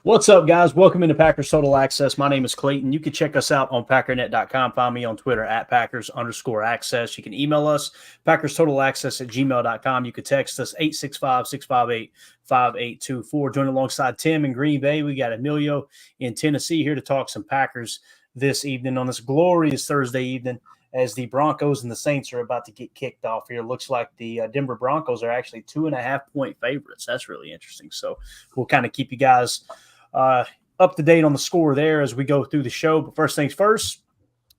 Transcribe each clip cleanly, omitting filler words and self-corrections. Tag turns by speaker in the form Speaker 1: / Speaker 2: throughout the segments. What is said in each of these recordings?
Speaker 1: What's up, guys? Welcome into Packers Total Access. My name is Clayton. You can check us out on packernet.com. Find me on Twitter at Packers_access. You can email us, PackersTotalAccess@gmail.com. You can text us 865-658-5824. Join alongside Tim in Green Bay. We got Emilio in Tennessee here to talk some Packers this evening on this glorious Thursday evening as the Broncos and the Saints are about to get kicked off here. Looks like the Denver Broncos are actually 2.5-point favorites. That's really interesting. So we'll kind of keep you guys up to date on the score there as we go through the show. But first things first,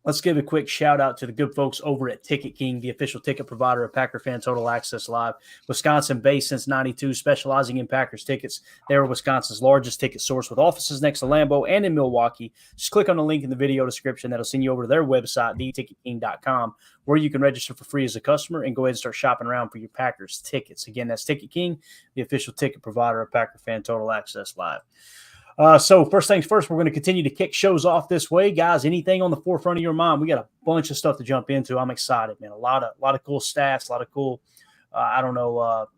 Speaker 1: let's give a quick shout out to the good folks over at Ticket King, the official ticket provider of Packer Fan Total Access Live. Wisconsin-based since '92, specializing in Packers tickets. They're Wisconsin's largest ticket source with offices next to Lambeau and in Milwaukee. Just click on the link in the video description. That'll send you over to their website, theticketking.com, where you can register for free as a customer and go ahead and start shopping around for your Packers tickets. Again, that's Ticket King, the official ticket provider of Packer Fan Total Access Live. So first things first, we're going to continue to kick shows off this way, guys. Anything on the forefront of your mind? We got a bunch of stuff to jump into. I'm excited, man. A lot of cool stats, a lot of cool,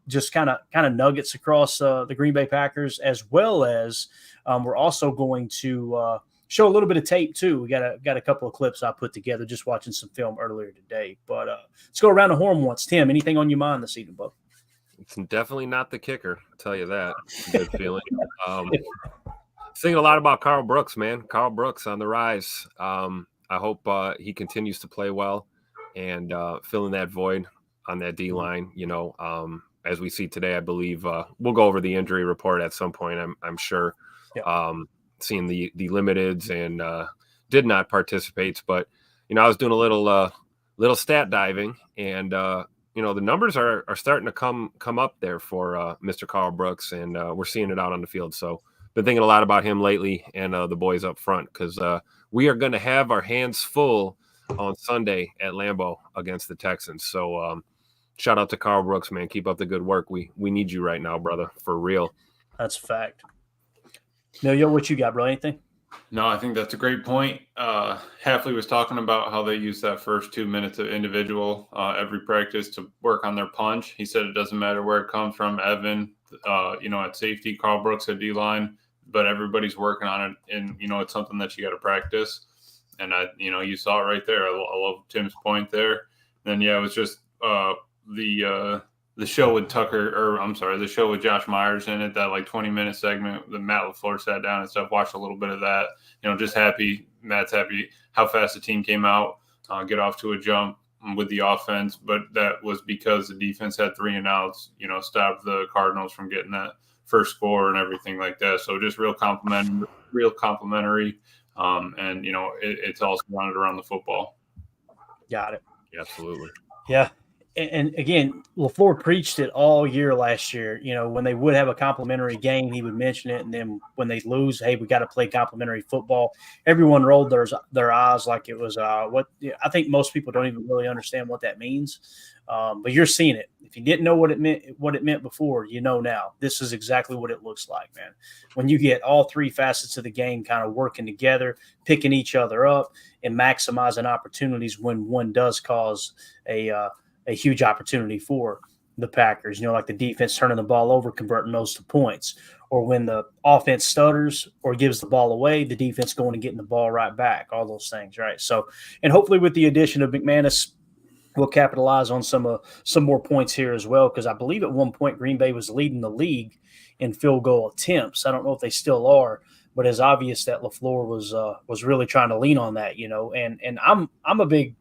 Speaker 1: just kind of nuggets across the Green Bay Packers, as well as we're also going to show a little bit of tape too. We got a couple of clips I put together just watching some film earlier today. But let's go around the horn once. Tim, anything on your mind this evening, bud?
Speaker 2: It's definitely not the kicker. I'll tell you that. Good feeling. Thinking a lot about Carl Brooks, man. Carl Brooks on the rise. I hope he continues to play well and fill in that void on that D line. As we see today, I believe we'll go over the injury report at some point. I'm sure. Yeah. Seeing the limiteds and did not participate, but I was doing a little stat diving, and the numbers are starting to come up there for Mr. Carl Brooks, and we're seeing it out on the field. So. Been thinking a lot about him lately and the boys up front because we are going to have our hands full on Sunday at Lambeau against the Texans. So shout out to Carl Brooks, man. Keep up the good work. We need you right now, brother, for real.
Speaker 1: That's a fact. Yo, what you got, bro? Anything?
Speaker 3: No, I think that's a great point. Hafley was talking about how they use that first 2 minutes of individual every practice to work on their punch. He said it doesn't matter where it comes from. Evan, at safety, Carl Brooks at D-line. But everybody's working on it, and it's something that you got to practice. And you saw it right there. I love Tim's point there. And then it was just the show with the show with Josh Myers in it. That 20-minute segment that Matt LaFleur sat down and stuff. Watched a little bit of that. Just happy. Matt's happy how fast the team came out, get off to a jump with the offense. But that was because the defense had 3 and outs. Stopped the Cardinals from getting that first score and everything like that. So just real complimentary. And it's all surrounded around the football.
Speaker 1: Got it.
Speaker 2: Yeah, absolutely.
Speaker 1: Yeah. And again, LaFleur preached it all year last year. When they would have a complimentary game, he would mention it. And then when they lose, hey, we got to play complimentary football. Everyone rolled their eyes like it was what I think most people don't even really understand what that means. But you're seeing it. If you didn't know what it meant before, now. This is exactly what it looks like, man. When you get all 3 facets of the game kind of working together, picking each other up, and maximizing opportunities when one does cause a huge opportunity for the Packers, like the defense turning the ball over, converting those to points, or when the offense stutters or gives the ball away, the defense going and getting the ball right back, all those things, right? So, and hopefully with the addition of McManus, we'll capitalize on some more points here as well, because I believe at one point Green Bay was leading the league in field goal attempts. I don't know if they still are, but it's obvious that LaFleur was really trying to lean on that, and I'm a big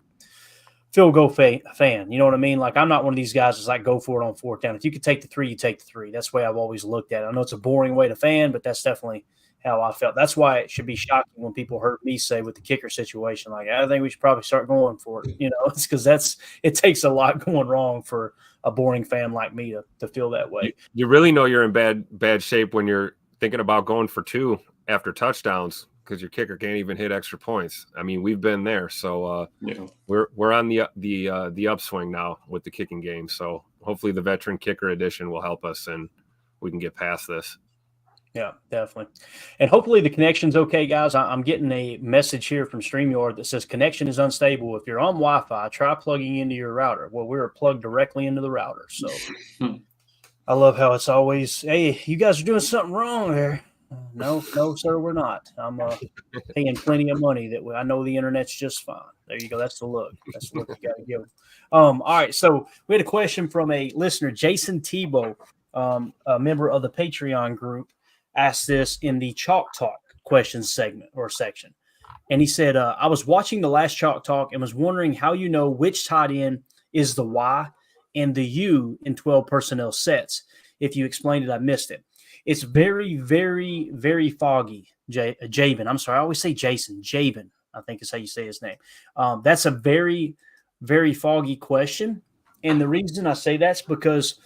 Speaker 1: field goal fan. You know what I mean? I'm not one of these guys that's go for it on 4th down. If you could take the 3, you take the 3. That's the way I've always looked at it. I know it's a boring way to fan, but that's definitely how I felt. That's why it should be shocking when people heard me say with the kicker situation, I think we should probably start going for it. It's because it takes a lot going wrong for a boring fan like me to feel that way.
Speaker 2: You really know you're in bad shape when you're thinking about going for 2 after touchdowns, because your kicker can't even hit extra points. I mean, we've been there. So we're on the upswing now with the kicking game. So hopefully the veteran kicker edition will help us and we can get past this.
Speaker 1: Yeah, definitely. And hopefully the connection's okay, guys. I'm getting a message here from StreamYard that says connection is unstable. If you're on Wi-Fi, try plugging into your router. Well, we're plugged directly into the router. So I love how it's always, hey, you guys are doing something wrong there. No, sir, we're not. I'm paying plenty of money that I know the internet's just fine. There you go. That's the look. That's the look you got to give. All right. So we had a question from a listener, Jason Tebow, a member of the Patreon group, asked this in the Chalk Talk questions segment or section. And he said, I was watching the last Chalk Talk and was wondering how you know which tight end is the Y and the U in 12 personnel sets. If you explained it, I missed it. It's very, very, very foggy, Jabin. I'm sorry. I always say Jason. Jabin, I think is how you say his name. That's a very, very foggy question. And the reason I say that's because,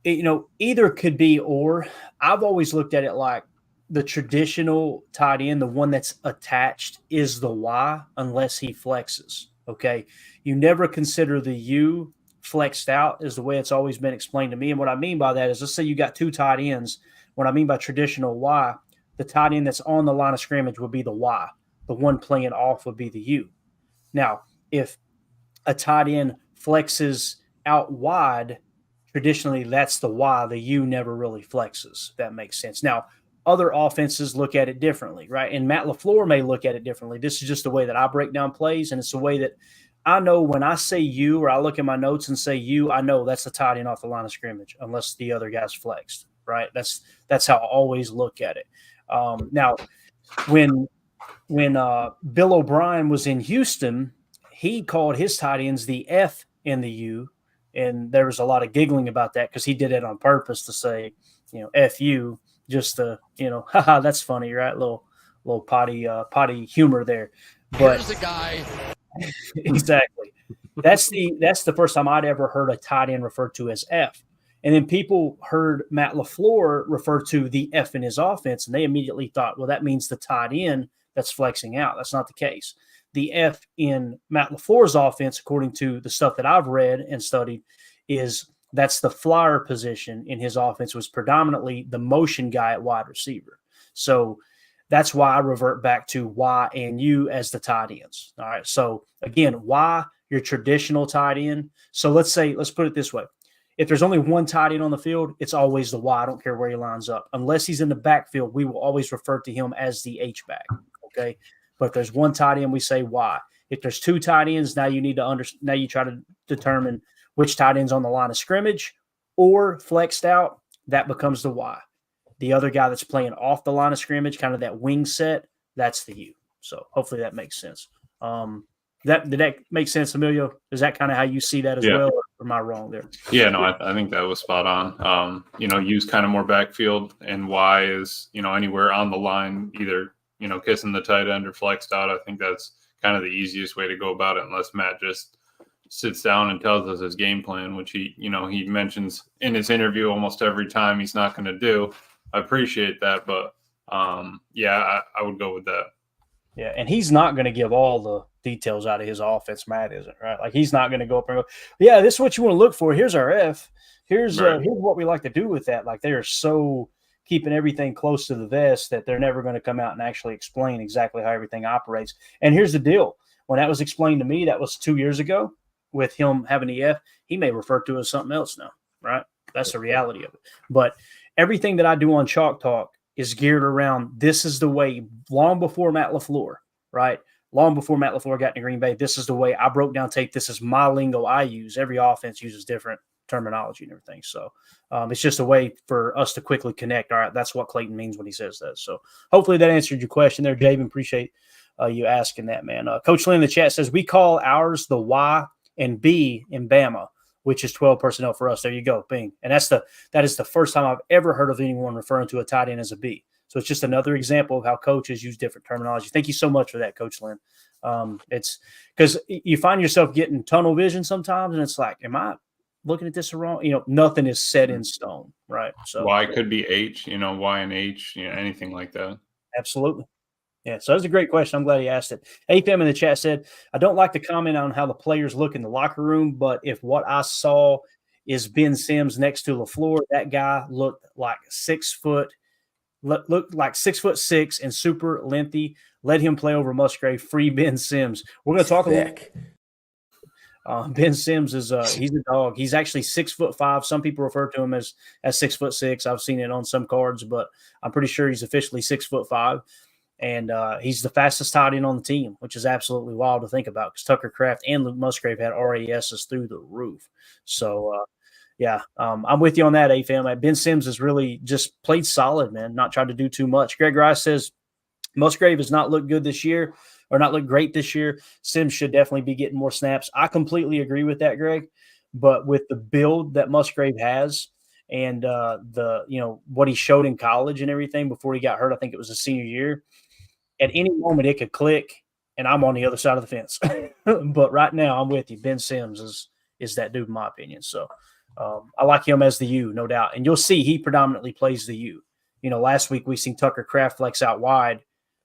Speaker 1: either could be or. I've always looked at it like the traditional tight end, the one that's attached, is the Y unless he flexes. Okay. You never consider the U flexed out is the way it's always been explained to me. And what I mean by that is, let's say you got two tight ends. What I mean by traditional Y, the tight end that's on the line of scrimmage would be the Y. The one playing off would be the U. Now, if a tight end flexes out wide, traditionally that's the Y. The U never really flexes. If that makes sense. Now, other offenses look at it differently, right? And Matt LaFleur may look at it differently. This is just the way that I break down plays, and it's the way that I know when I say you, or I look at my notes and say you, I know that's the tight end off the line of scrimmage, unless the other guy's flexed, right? That's how I always look at it. Now, when Bill O'Brien was in Houston, he called his tight ends the F and the U, and there was a lot of giggling about that because he did it on purpose to say, F you, just to, haha, that's funny, right? Little potty humor there. But
Speaker 4: here's the guy.
Speaker 1: Exactly. That's the first time I'd ever heard a tight end referred to as F. And then people heard Matt LaFleur refer to the F in his offense, and they immediately thought, well, that means the tight end that's flexing out. That's not the case. The F in Matt LaFleur's offense, according to the stuff that I've read and studied, that's the flyer position in his offense, was predominantly the motion guy at wide receiver. So that's why I revert back to Y and U as the tight ends. All right. So again, Y, your traditional tight end. So let's put it this way. If there's only one tight end on the field, it's always the Y. I don't care where he lines up. Unless he's in the backfield, we will always refer to him as the H-back. Okay. But if there's one tight end, we say Y. If there's two tight ends, now you need to now you try to determine which tight end's on the line of scrimmage or flexed out. That becomes the Y. The other guy that's playing off the line of scrimmage, kind of that wing set, that's the U. So hopefully that makes sense. Did that make sense, Emilio? Is that kind of how you see that as well? Or am I wrong there?
Speaker 3: Yeah, no, I think that was spot on. U's kind of more backfield, and Y is, anywhere on the line, either, kissing the tight end or flexed out. I think that's kind of the easiest way to go about it, unless Matt just sits down and tells us his game plan, which he mentions in his interview almost every time he's not going to do. I appreciate that, but I would go with that.
Speaker 1: Yeah, and he's not going to give all the details out of his offense. Matt isn't, right? Like, he's not going to go up and go, yeah, this is what you want to look for. Here's our F. Here's what we like to do with that. Like, they are so keeping everything close to the vest that they're never going to come out and actually explain exactly how everything operates. And here's the deal. When that was explained to me, that was 2 years ago with him having the F, he may refer to it as something else now, right? That's the reality of it. But everything that I do on Chalk Talk is geared around this is the way, long before Matt LaFleur, right? Long before Matt LaFleur got into Green Bay, this is the way I broke down tape. This is my lingo I use. Every offense uses different terminology and everything. So it's just a way for us to quickly connect. All right, that's what Clayton means when he says that. So hopefully that answered your question there, Javen. Appreciate you asking that, man. Coach Lynn in the chat says, we call ours the Y and B in Bama, which is 12 personnel for us. There you go, bing. And that is the first time I've ever heard of anyone referring to a tight end as a B. So it's just another example of how coaches use different terminology. Thank you so much for that, Coach Lynn. It's because you find yourself getting tunnel vision sometimes, and it's like, am I looking at this wrong? Nothing is set in stone, right? So
Speaker 3: Y could be H, Y and H, anything like that.
Speaker 1: Absolutely. Yeah, so that's a great question. I'm glad he asked it. AFM in the chat said, I don't like to comment on how the players look in the locker room, but if what I saw is Ben Sims next to LaFleur, that guy looked like 6 foot, looked like 6'6" and super lengthy. Let him play over Musgrave. Free Ben Sims. We're going to talk a little. Ben Sims is he's a dog. He's actually 6'5". Some people refer to him as 6'6". I've seen it on some cards, but I'm pretty sure he's officially 6'5". And he's the fastest tight end on the team, which is absolutely wild to think about because Tucker Kraft and Luke Musgrave had RASs through the roof. So, I'm with you on that, AFM. Ben Sims has really just played solid, man, not tried to do too much. Greg Rice says Musgrave has not looked good this year or not looked great this year. Sims should definitely be getting more snaps. I completely agree with that, Greg. But with the build that Musgrave has and what he showed in college and everything before he got hurt, I think it was his senior year, at any moment it could click, and I'm on the other side of the fence. But right now, I'm with you. Ben Sims is that dude, in my opinion. So I like him as the U, no doubt. And you'll see he predominantly plays the U. Last week we seen Tucker Kraft flex out wide,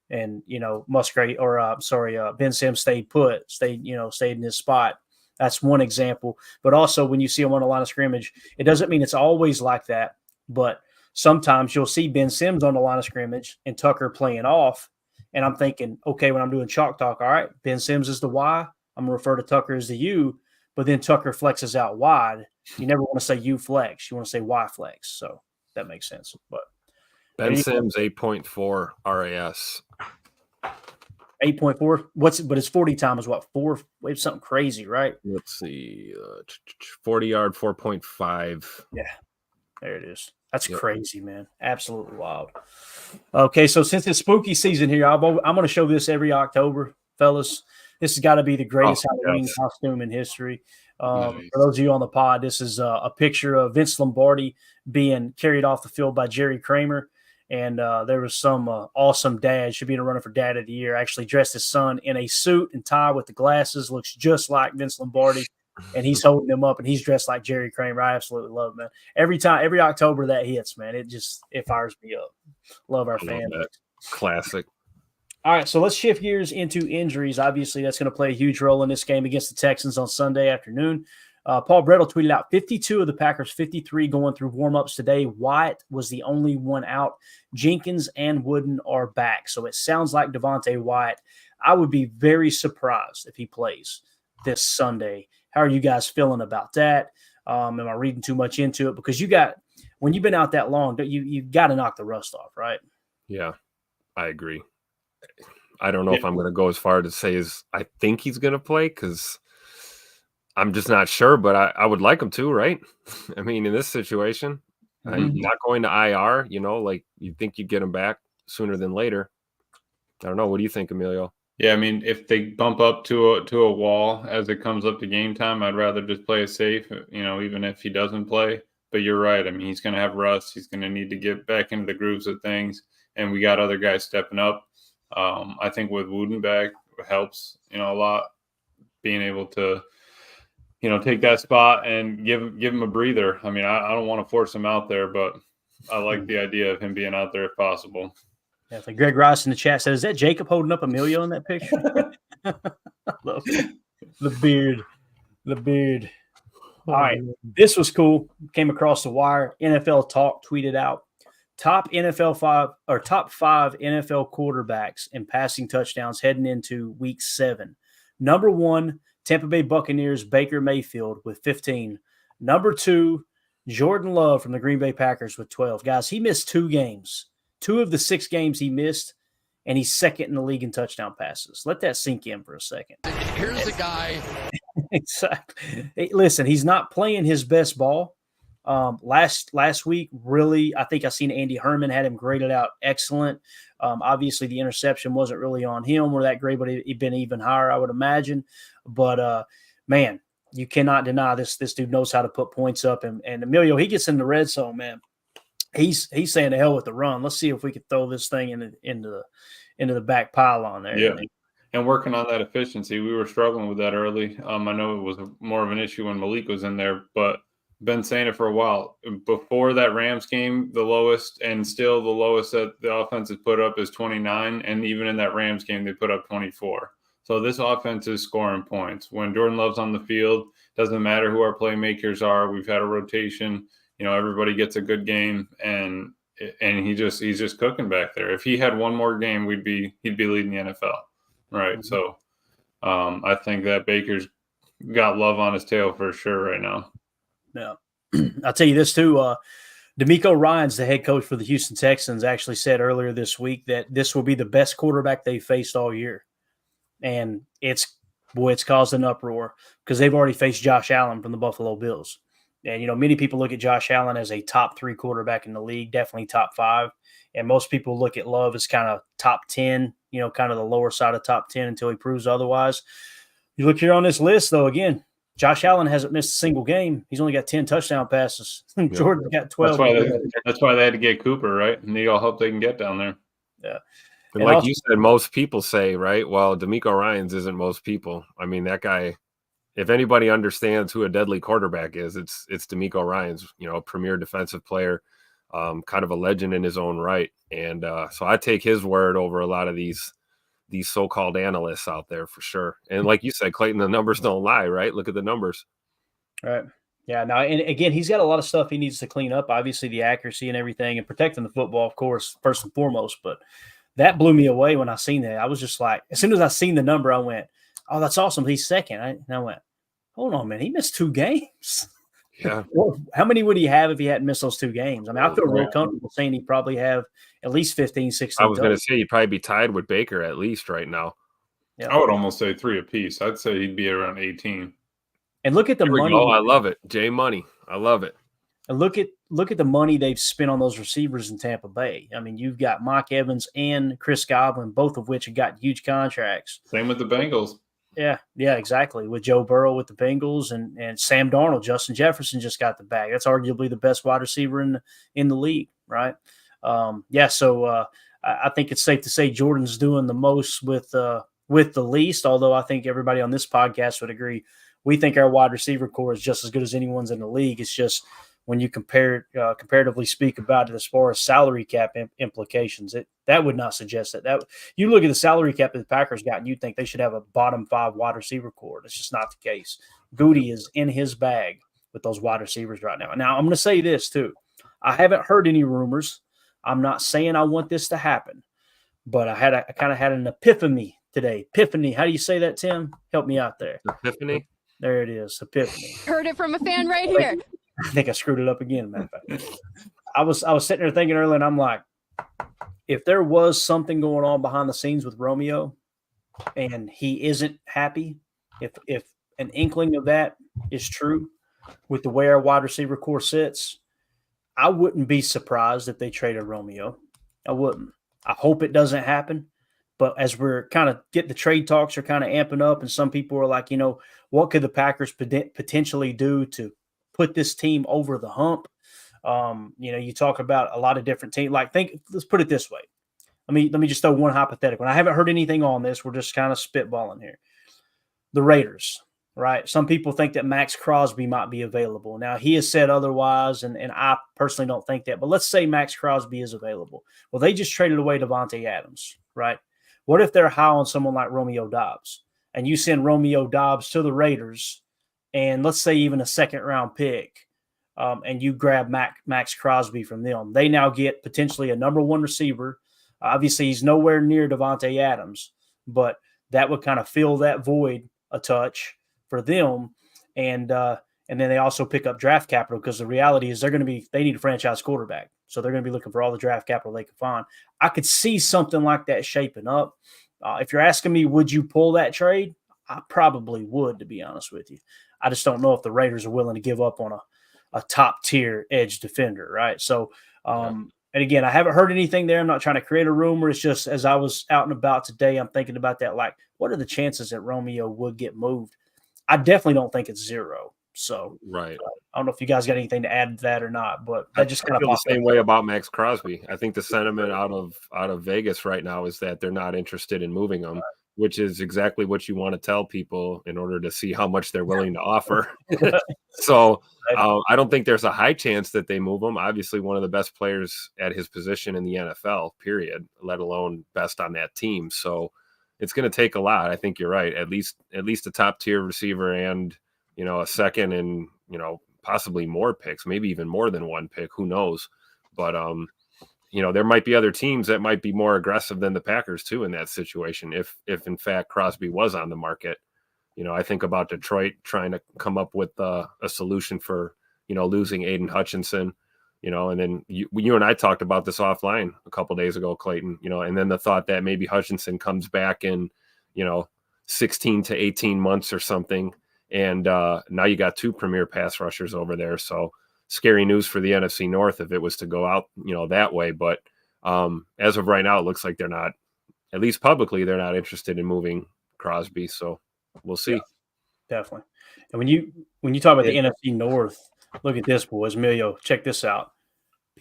Speaker 1: and Musgrave Ben Sims stayed in his spot. That's one example. But also when you see him on the line of scrimmage, it doesn't mean it's always like that. But sometimes you'll see Ben Sims on the line of scrimmage and Tucker playing off. And I'm thinking, okay, when I'm doing chalk talk, all right, Ben Sims is the Y. I'm going to refer to Tucker as the U, but then Tucker flexes out wide. You never want to say U flex. You want to say Y flex. So that makes sense. But
Speaker 2: Ben Sims, 8.4 RAS.
Speaker 1: 8.4? But his 40 time is what? 4? It's something crazy, right?
Speaker 2: Let's see. 40-yard, 4.5.
Speaker 1: Yeah, there it is. That's crazy, man. Absolutely wild. Okay, so since it's spooky season here, I'm going to show this every October, fellas. This has got to be the greatest Halloween costume in history. Nice. For those of you on the pod, this is a picture of Vince Lombardi being carried off the field by Jerry Kramer. And there was some awesome dad, should be in a runner for dad of the year, actually dressed his son in a suit and tie with the glasses, looks just like Vince Lombardi. And he's holding him up, and he's dressed like Jerry Kramer. I absolutely love it, man. Every October that hits, man, it fires me up. Love our fan.
Speaker 2: Classic.
Speaker 1: All right, so let's shift gears into injuries. Obviously, that's going to play a huge role in this game against the Texans on Sunday afternoon. Paul Brettel tweeted out 52 of the Packers' 53 going through warm-ups today. Wyatt was the only one out. Jenkins and Wooden are back. So it sounds like Devontae Wyatt. I would be very surprised if he plays this Sunday. How are you guys feeling about that? Am I reading too much into it? Because when you've been out that long, you got to knock the rust off, right?
Speaker 2: Yeah, I agree. I don't know if I'm going to go as far to say I think he's going to play because I'm just not sure, but I would like him to, right? I mean, in this situation, not going to IR, you think you'd get him back sooner than later. I don't know. What do you think, Emilio?
Speaker 3: Yeah, I mean, if they bump up to a wall as it comes up to game time, I'd rather just play it safe, even if he doesn't play. But you're right. I mean, he's going to have rust. He's going to need to get back into the grooves of things, and we got other guys stepping up. I think with Wooden back helps, a lot, being able to, take that spot and give him a breather. I mean, I don't want to force him out there, but I like the idea of him being out there if possible.
Speaker 1: Yeah, like Greg Rice in the chat says, is that Jacob holding up Emilio in that picture? The beard. All right, this was cool. Came across the wire. NFL Talk tweeted out top five NFL quarterbacks in passing touchdowns heading into Week 7. Number 1, Tampa Bay Buccaneers Baker Mayfield with 15. Number 2, Jordan Love from the Green Bay Packers with 12. Guys, he missed 2 games. 2 of the 6 games he missed, and he's second in the league in touchdown passes. Let that sink in for a second.
Speaker 4: Here's a guy.
Speaker 1: Exactly. Hey, listen, he's not playing his best ball. Last week, really, I think I seen Andy Herman had him graded out excellent. Obviously, the interception wasn't really on him or that grade, but it'd been even higher, I would imagine. But, man, you cannot deny this dude knows how to put points up. And Emilio, he gets in the red zone, man. He's saying to hell with the run. Let's see if we can throw this thing into the back pylon there.
Speaker 3: Yeah, and working on that efficiency, we were struggling with that early. I know it was more of an issue when Malik was in there, but been saying it for a while. Before that Rams game, the lowest and still the lowest that the offense has put up is 29, and even in that Rams game, they put up 24. So this offense is scoring points. When Jordan Love's on the field, doesn't matter who our playmakers are. We've had a rotation. Everybody gets a good game, and he's just cooking back there. If he had one more game, he'd be leading the NFL, right? Mm-hmm. So I think that Baker's got love on his tail for sure right now.
Speaker 1: Yeah. I'll tell you this too. DeMeco Ryans, the head coach for the Houston Texans, actually said earlier this week that this will be the best quarterback they've faced all year. And it's caused an uproar because they've already faced Josh Allen from the Buffalo Bills. And, many people look at Josh Allen as a top 3 quarterback in the league, definitely top 5. And most people look at Love as kind of top 10, kind of the lower side of top 10 until he proves otherwise. You look here on this list, though, again, Josh Allen hasn't missed a single game. He's only got 10 touchdown passes. Jordan's got 12.
Speaker 3: That's why they had to get Cooper, right? And they all hope they can get down there.
Speaker 1: Yeah.
Speaker 2: And like you said, most people say, right, well, DeMeco Ryans isn't most people. I mean, that guy, if anybody understands who a deadly quarterback is, it's DeMeco Ryans, a premier defensive player, kind of a legend in his own right. And so I take his word over a lot of these so-called analysts out there for sure. And like you said, Clayton, the numbers don't lie, right? Look at the numbers.
Speaker 1: Right. Yeah. Now, and again, he's got a lot of stuff he needs to clean up. Obviously, the accuracy and everything, and protecting the football, of course, first and foremost. But that blew me away when I seen that. I was just like, as soon as I seen the number, I went, "Oh, that's awesome. He's second." And I went, "Hold on, man. He missed 2 games."
Speaker 2: Yeah.
Speaker 1: Well, how many would he have if he hadn't missed those 2 games? I mean, I feel real comfortable saying he'd probably have at least 15, 16.
Speaker 2: I was going to say he'd probably be tied with Baker at least right now.
Speaker 1: Yeah.
Speaker 3: I would almost say 3 apiece. I'd say he'd be around 18.
Speaker 1: And look at the money.
Speaker 2: Oh, I love it. J Money. I love it.
Speaker 1: And look at the money they've spent on those receivers in Tampa Bay. I mean, you've got Mike Evans and Chris Godwin, both of which have got huge contracts.
Speaker 3: Same with the Bengals.
Speaker 1: Yeah, exactly. With Joe Burrow with the Bengals and Sam Darnold, Justin Jefferson just got the bag. That's arguably the best wide receiver in the league, right? So I think it's safe to say Jordan's doing the most with the least, although I think everybody on this podcast would agree. We think our wide receiver core is just as good as anyone's in the league. It's just when you comparatively speak about it as far as salary cap implications, that would not suggest that you look at the salary cap that the Packers got and you think they should have a bottom 5 wide receiver core. That's just not the case. Goody is in his bag with those wide receivers right now. Now, I'm going to say this too. I haven't heard any rumors. I'm not saying I want this to happen, but I kind of had an epiphany today. Epiphany. How do you say that, Tim? Help me out there.
Speaker 2: Epiphany?
Speaker 1: There it is. Epiphany.
Speaker 4: Heard it from a fan right here.
Speaker 1: I think I screwed it up again. Matter of fact. I was sitting there thinking earlier, and I'm like, if there was something going on behind the scenes with Romeo, and he isn't happy, if an inkling of that is true with the way our wide receiver core sits, I wouldn't be surprised if they traded Romeo. I wouldn't. I hope it doesn't happen. But as we're kind of the trade talks are kind of amping up, and some people are like, what could the Packers potentially do to put this team over the hump? You talk about a lot of different teams. Let's put it this way. Let me just throw one hypothetical. And I haven't heard anything on this. We're just kind of spitballing here. The Raiders, right? Some people think that Max Crosby might be available. Now, he has said otherwise, and I personally don't think that. But let's say Max Crosby is available. Well, they just traded away Devontae Adams, right? What if they're high on someone like Romeo Doubs, and you send Romeo Doubs to the Raiders, and let's say even a second-round pick, and you grab Max Crosby from them? They now get potentially a number 1 receiver. Obviously, he's nowhere near Devontae Adams, but that would kind of fill that void a touch for them. And then they also pick up draft capital, because the reality is they need a franchise quarterback. So they're going to be looking for all the draft capital they can find. I could see something like that shaping up. If you're asking me, would you pull that trade? I probably would, to be honest with you. I just don't know if the Raiders are willing to give up on a top-tier edge defender, right? So, and again, I haven't heard anything there. I'm not trying to create a rumor. It's just as I was out and about today, I'm thinking about that. Like, what are the chances that Romeo would get moved? I definitely don't think it's 0. So,
Speaker 2: right.
Speaker 1: I don't know if you guys got anything to add to that or not, but that just kind of
Speaker 2: feel the same way about Max Crosby. I think the sentiment out of Vegas right now is that they're not interested in moving him, which is exactly what you want to tell people in order to see how much they're willing to offer. So I don't think there's a high chance that they move him. Obviously, one of the best players at his position in the NFL, period, let alone best on that team. So it's going to take a lot. I think you're right. At least a top tier receiver and, a second and, possibly more picks, maybe even more than 1 pick. Who knows? But, there might be other teams that might be more aggressive than the Packers too in that situation. If in fact Crosby was on the market, I think about Detroit trying to come up with a solution for, losing Aiden Hutchinson, and then you and I talked about this offline a couple of days ago, Clayton, and then the thought that maybe Hutchinson comes back in, 16 to 18 months or something. And now you got two premier pass rushers over there. So scary news for the NFC North if it was to go out, that way. But as of right now, it looks like they're not, at least publicly, they're not interested in moving Crosby. So we'll see.
Speaker 1: Yeah, definitely. And when you talk about the NFC North, look at this, boys. Emilio, check this out.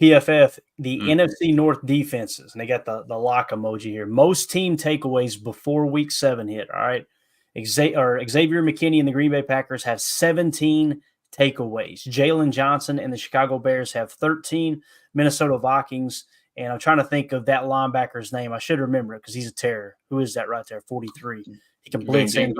Speaker 1: PFF, the NFC North defenses, and they got the lock emoji here. Most team takeaways before Week 7 hit. All right, Xavier McKinney and the Green Bay Packers have 17 takeaways. Jalen Johnson and the Chicago Bears have 13. Minnesota Vikings, and I'm trying to think of that linebacker's name. I should remember it because he's a terror. Who is that right there? 43. He can blitz in.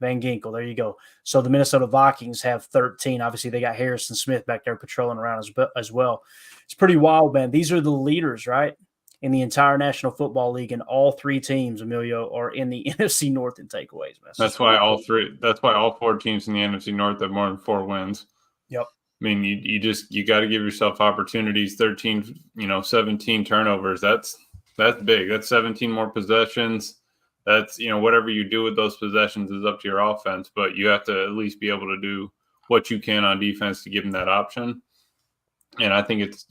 Speaker 1: Van Ginkel, there you go. So the Minnesota Vikings have 13. Obviously, they got Harrison Smith back there patrolling around as well. It's pretty wild, man. These are the leaders, right, in the entire National Football League, and all three teams, Emilio, are in the NFC North in takeaways, man.
Speaker 3: That's why all four teams in the NFC North have more than 4 wins.
Speaker 1: Yep.
Speaker 3: I mean, you got to give yourself opportunities. 13, 17 turnovers. That's big. That's 17 more possessions. That's, whatever you do with those possessions is up to your offense, but you have to at least be able to do what you can on defense to give them that option. And I think it's,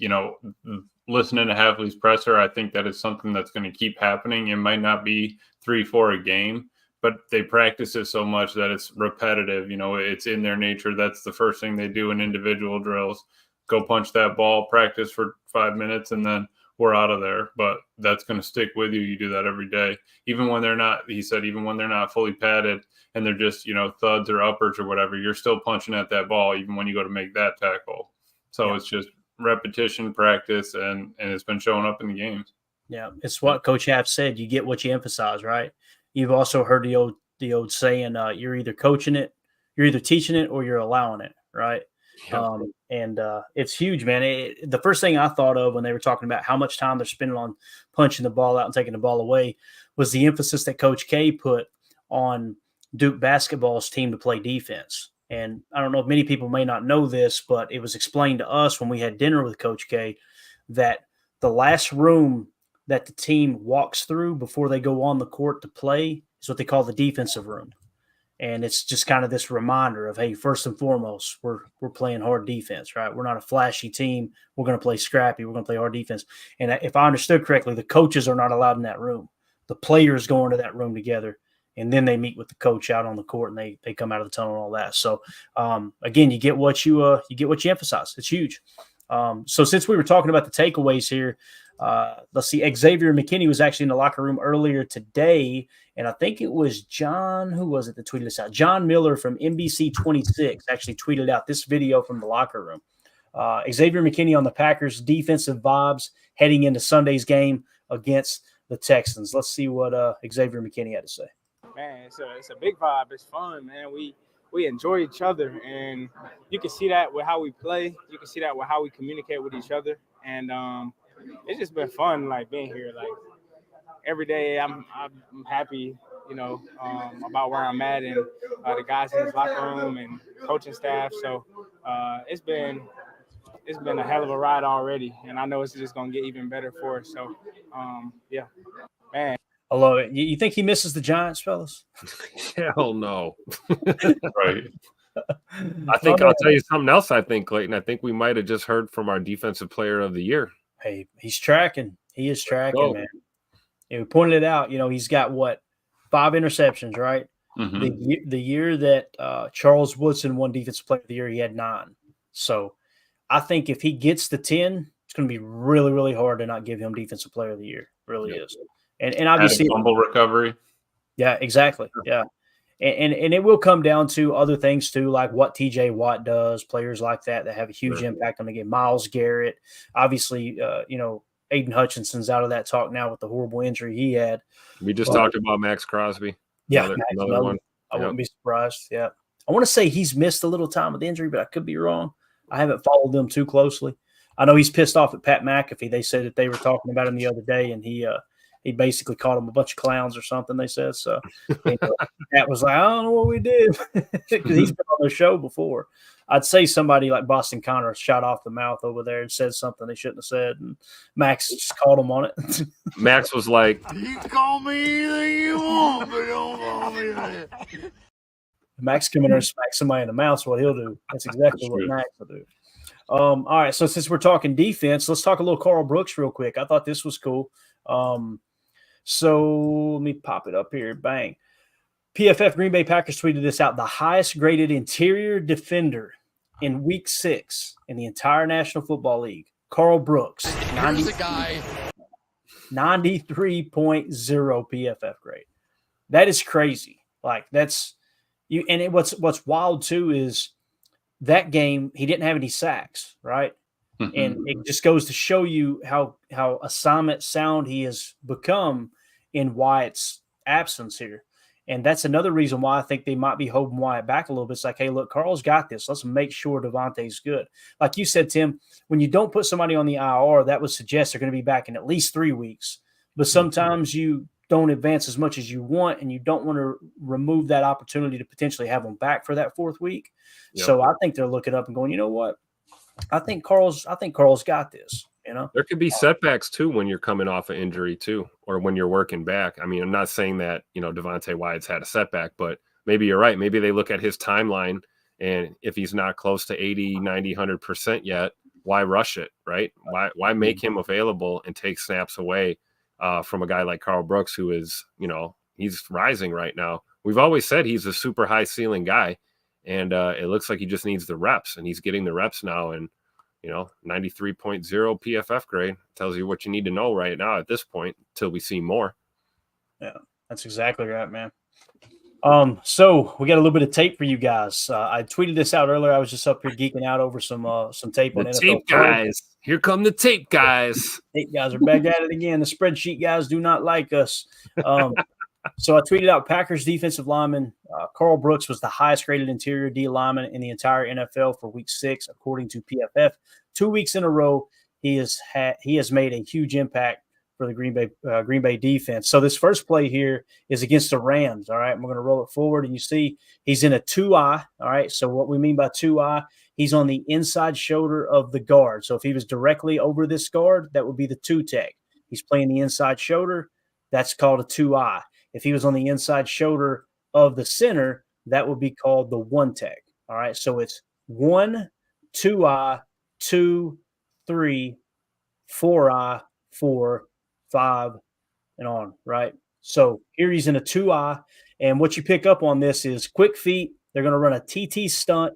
Speaker 3: listening to Hafley's presser, I think that is something that's going to keep happening. It might not be 3-4 a game, but they practice it so much that it's repetitive. It's in their nature. That's the first thing they do in individual drills. Go punch that ball, practice for 5 minutes, and then we're out of there. But that's going to stick with you. You do that every day. Even when they're not, he said, even when they're not fully padded and they're just, thuds or uppers or whatever, you're still punching at that ball even when you go to make that tackle. So It's just repetition, practice, and it's been showing up in the games.
Speaker 1: Yeah, it's what Coach Haff said. You get what you emphasize, right? You've also heard the old saying, you're either coaching it, you're either teaching it, or you're allowing it, right? Yeah. It's huge, man. The first thing I thought of when they were talking about how much time they're spending on punching the ball out and taking the ball away was the emphasis that Coach K put on Duke basketball's team to play defense. And I don't know if many people may not know this, but it was explained to us when we had dinner with Coach K that the last room that the team walks through before they go on the court to play is what they call the defensive room. And it's just kind of this reminder of, hey, first and foremost, we're playing hard defense, right? We're not a flashy team. We're going to play scrappy. We're going to play hard defense. And if I understood correctly, the coaches are not allowed in that room. The players go into that room together, and then they meet with the coach out on the court, and they come out of the tunnel and all that. So, again, you get what you emphasize. It's huge. So since we were talking about the takeaways here, let's see. Xavier McKinney was actually in the locker room earlier today, and I think it was John. Who was it that tweeted this out? John Miller from NBC 26 actually tweeted out this video from the locker room. Xavier McKinney on the Packers' defensive vibes heading into Sunday's game against the Texans. Let's see what Xavier McKinney had to say.
Speaker 4: Man, it's a big vibe. It's fun, man. We enjoy each other, and you can see that with how we play. You can see that with how we communicate with each other, and it's just been fun, like being here. Like every day, I'm happy, about where I'm at and the guys in this locker room and coaching staff. So it's been a hell of a ride already, and I know it's just gonna get even better for us. So yeah, man.
Speaker 1: I love it. You think he misses the Giants, fellas?
Speaker 2: Hell no.
Speaker 3: Right.
Speaker 2: I think I'll tell you something else. I think, Clayton. I think we might have just heard from our defensive player of the year.
Speaker 1: Hey, he's tracking. He is tracking, man. And we pointed it out. He's got 5 interceptions, right? Mm-hmm. The year that Charles Woodson won Defensive Player of the Year, he had 9. So I think if he gets the 10, it's going to be really, really hard to not give him Defensive Player of the Year. It really is. And obviously
Speaker 3: fumble recovery.
Speaker 1: Yeah, exactly. Yeah. And it will come down to other things too, like what TJ Watt does, players like that have a huge impact on the game. Myles Garrett, obviously, Aiden Hutchinson's out of that talk now with the horrible injury he had.
Speaker 2: We just talked about Max Crosby.
Speaker 1: Yeah, another one. I wouldn't be surprised. Yeah. I want to say he's missed a little time with injury, but I could be wrong. I haven't followed them too closely. I know he's pissed off at Pat McAfee. They said that they were talking about him the other day, and he he basically called them a bunch of clowns or something. They said so. And, Pat was like, I don't know what we did because he's been on the show before. I'd say somebody like Boston Connor shot off the mouth over there and said something they shouldn't have said, and Max just called him on it.
Speaker 2: Max was like,
Speaker 5: "You call me anything you want, but don't call me that."
Speaker 1: Max come in there and smack somebody in the mouth. What he'll do. That's exactly what Max will do. All right, so since we're talking defense, let's talk a little Carl Brooks real quick. I thought this was cool. So let me pop it up here. Bang. PFF Green Bay Packers tweeted this out. The highest graded interior defender in week 6 in the entire National Football League, Carl Brooks. 93.0 PFF grade. That is crazy. Like that's you. And what's wild too is that game he didn't have any sacks, right? And it just goes to show you how assignment sound he has become in Wyatt's absence here. And that's another reason why I think they might be holding Wyatt back a little bit. It's like, hey, look, Carl's got this. Let's make sure Devontae's good. Like you said, Tim, when you don't put somebody on the IR, that would suggest they're going to be back in at least 3 weeks. But sometimes you don't advance as much as you want, and you don't want to remove that opportunity to potentially have them back for that 4th week. Yep. So I think they're looking up and going, you know what? I think Carl's got this. You know,
Speaker 2: there could be setbacks too when you're coming off an injury too, or when you're working back. I mean, I'm not saying that, Devontae Wyatt's had a setback, but maybe you're right. Maybe they look at his timeline, and if he's not close to 80, 90, 100% yet, why rush it, right? Why make him available and take snaps away from a guy like Carl Brooks, who is, he's rising right now. We've always said he's a super high ceiling guy, and it looks like he just needs the reps, and he's getting the reps now. And 93.0 PFF grade tells you what you need to know right now at this point until we see more.
Speaker 1: Yeah, that's exactly right, man. So we got a little bit of tape for you guys. I tweeted this out earlier. I was just up here geeking out over some tape on NFL.
Speaker 2: Tape guys. Here come the tape guys.
Speaker 1: Tape guys are back at it again. The spreadsheet guys do not like us. So I tweeted out Packers defensive lineman Carl Brooks was the highest graded interior D lineman in the entire NFL for week 6, according to PFF. 2 weeks in a row, he has made a huge impact for the Green Bay defense. So this first play here is against the Rams. All right, I'm going to roll it forward, and you see he's in a 2-eye. All right, so what we mean by 2-eye, he's on the inside shoulder of the guard. So if he was directly over this guard, that would be the 2 tech. He's playing the inside shoulder. That's called a 2-eye. If he was on the inside shoulder of the center, that would be called the 1 tech. All right, so it's 1, 2-eye, 2, 3, 4-eye, 4, 5, and on, right? So here he's in a 2-eye, and what you pick up on this is quick feet. They're going to run a TT stunt,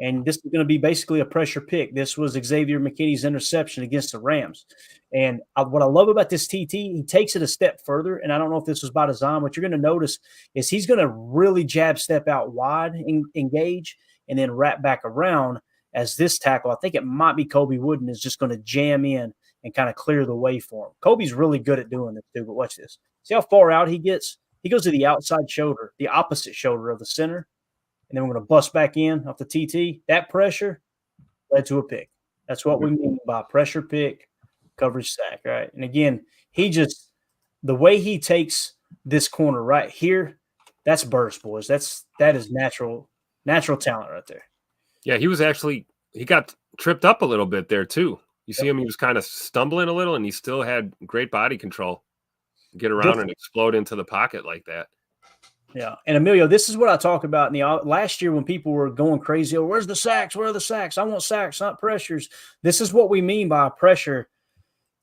Speaker 1: and this is going to be basically a pressure pick. This was Xavier McKinney's interception against the Rams. And what I love about this TT, he takes it a step further, and I don't know if this was by design. What you're going to notice is he's going to really jab step out wide, engage, and then wrap back around as this tackle. I think it might be Kobe Wooden is just going to jam in and kind of clear the way for him. Kobe's really good at doing this too, but watch this. See how far out he gets? He goes to the outside shoulder, the opposite shoulder of the center, and then we're going to bust back in off the TT. That pressure led to a pick. That's what we mean by pressure pick, coverage sack, right? And again, the way he takes this corner right here, that's burst, boys. That is natural talent right there.
Speaker 2: Yeah, he got tripped up a little bit there too. You see him, he was kind of stumbling a little, and he still had great body control. Get around and explode into the pocket like that.
Speaker 1: Yeah. And Emilio, this is what I talk about in the last year when people were going crazy. Oh, where's the sacks? Where are the sacks? I want sacks, not pressures. This is what we mean by a pressure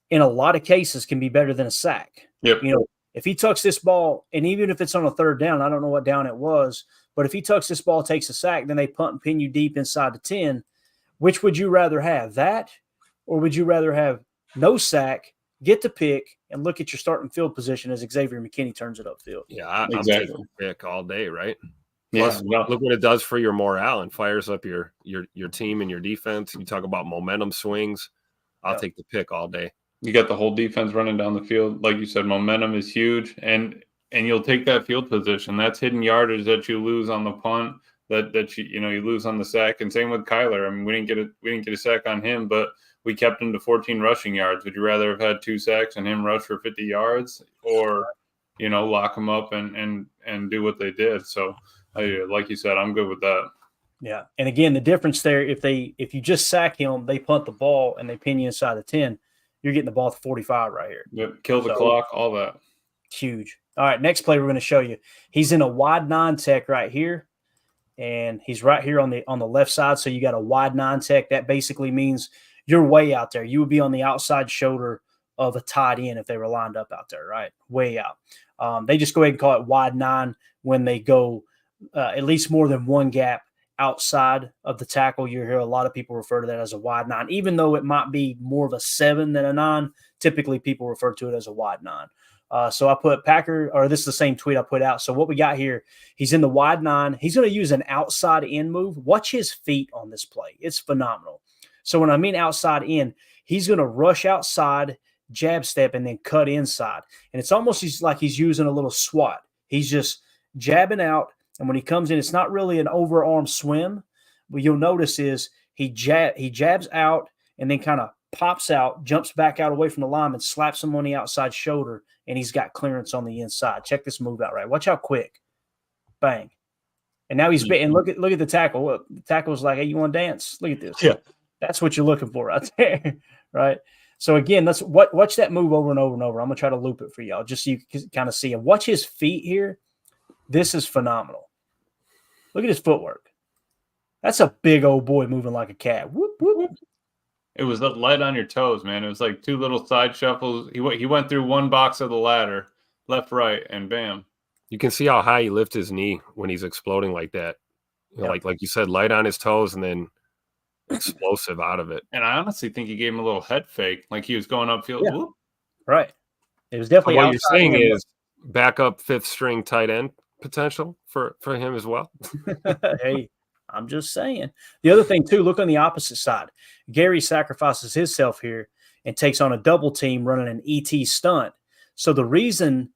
Speaker 1: in a lot of cases can be better than a sack.
Speaker 3: Yep.
Speaker 1: If he tucks this ball, and even if it's on a 3rd down, I don't know what down it was, but if he tucks this ball, takes a sack, then they punt and pin you deep inside the 10, which would you rather have, that, or would you rather have no sack, get the pick, and look at your starting field position as Xavier McKinney turns it upfield?
Speaker 2: Yeah, I'm taking the pick all day, right? Plus, look what it does for your morale and fires up your team and your defense. You talk about momentum swings. I'll take the pick all day.
Speaker 3: You got the whole defense running down the field. Like you said, momentum is huge, and you'll take that field position. That's hidden yardage that you lose on the punt, that you lose on the sack. And same with Kyler. I mean, we didn't get a sack on him, but we kept him to 14 rushing yards. Would you rather have had 2 sacks and him rush for 50 yards, or lock him up and do what they did? So, like you said, I'm good with that.
Speaker 1: Yeah, and again, the difference there, if you just sack him, they punt the ball and they pin you inside the 10, you're getting the ball to 45 right here.
Speaker 3: Yep, kill the clock, all that.
Speaker 1: Huge. All right, next play we're going to show you. He's in a wide 9 tech right here, and he's right here on the left side. So you got a wide 9 tech. That basically means you're way out there. You would be on the outside shoulder of a tight end if they were lined up out there, right? Way out. They just go ahead and call it wide 9 when they go at least more than one gap outside of the tackle. You hear a lot of people refer to that as a wide 9, even though it might be more of a 7 than a 9. Typically, people refer to it as a wide 9. So I put Packer, or this is the same tweet I put out. So what we got here, he's in the wide 9. He's going to use an outside in move. Watch his feet on this play. It's phenomenal. So when I mean outside in, he's going to rush outside, jab step, and then cut inside. And it's almost like he's using a little swat. He's just jabbing out. And when he comes in, it's not really an overarm swim. What you'll notice is he jabs out and then kind of pops out, jumps back out away from the lineman, slaps him on the outside shoulder, and he's got clearance on the inside. Check this move out, right? Watch how quick. Bang. And now he's – and look at the tackle. Look, the tackle's like, hey, you want to dance? Look at this.
Speaker 3: Yeah.
Speaker 1: That's what you're looking for right there, right? So, again, let's watch that move over and over and over. I'm going to try to loop it for y'all just so you can kind of see it. Watch his feet here. This is phenomenal. Look at his footwork. That's a big old boy moving like a cat. Whoop, whoop.
Speaker 3: It was light on your toes, man. It was like 2 little side shuffles. He went through one box of the ladder, left, right, and bam.
Speaker 2: You can see how high he lifts his knee when he's exploding like that. Like you said, light on his toes and then explosive out of it.
Speaker 3: And I honestly think he gave him a little head fake, like he was going upfield.
Speaker 1: Yeah. Right. It was definitely
Speaker 2: what you're saying is backup 5th string tight end potential for him as well.
Speaker 1: Hey, I'm just saying. The other thing, too, look on the opposite side. Gary sacrifices himself here and takes on a double team running an ET stunt. So the reason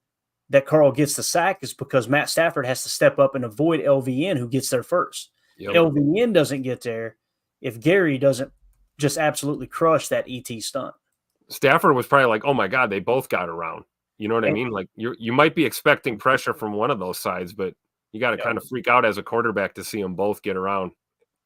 Speaker 1: that Carl gets the sack is because Matt Stafford has to step up and avoid LVN, who gets there first. Yep. LVN doesn't get there if Gary doesn't just absolutely crush that ET stunt.
Speaker 2: Stafford was probably like, oh, my God, they both got around. You know what I mean? Like you might be expecting pressure from one of those sides, but you got to kind of freak out as a quarterback to see them both get around.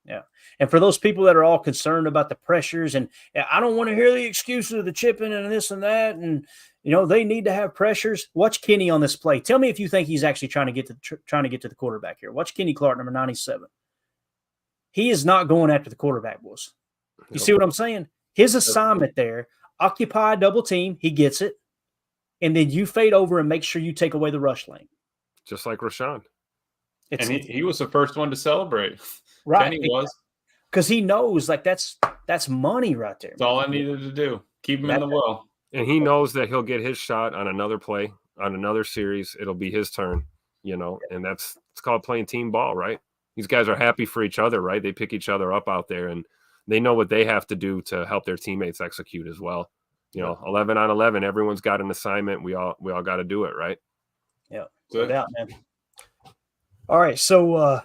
Speaker 1: Yeah. And for those people that are all concerned about the pressures, and I don't want to hear the excuses of the chipping and this and that, and they need to have pressures. Watch Kenny on this play. Tell me if you think he's actually trying to get to the quarterback here. Watch Kenny Clark, number 97. He is not going after the quarterback, boys. You see what I'm saying? His assignment there, occupy double team. He gets it. And then you fade over and make sure you take away the rush lane.
Speaker 2: Just like Rashawn.
Speaker 3: And he was the first one to celebrate.
Speaker 1: Right.
Speaker 3: Kenny was.
Speaker 1: Because he knows, like, that's money right there.
Speaker 3: That's all I needed to do. Keep him in the well.
Speaker 2: And he knows that he'll get his shot on another play, on another series. It'll be his turn, and it's called playing team ball, right? These guys are happy for each other, right? They pick each other up out there, and they know what they have to do to help their teammates execute as well. 11 on 11, everyone's got an assignment. We all got to do it, right?
Speaker 1: Yeah, no doubt, man. All right, so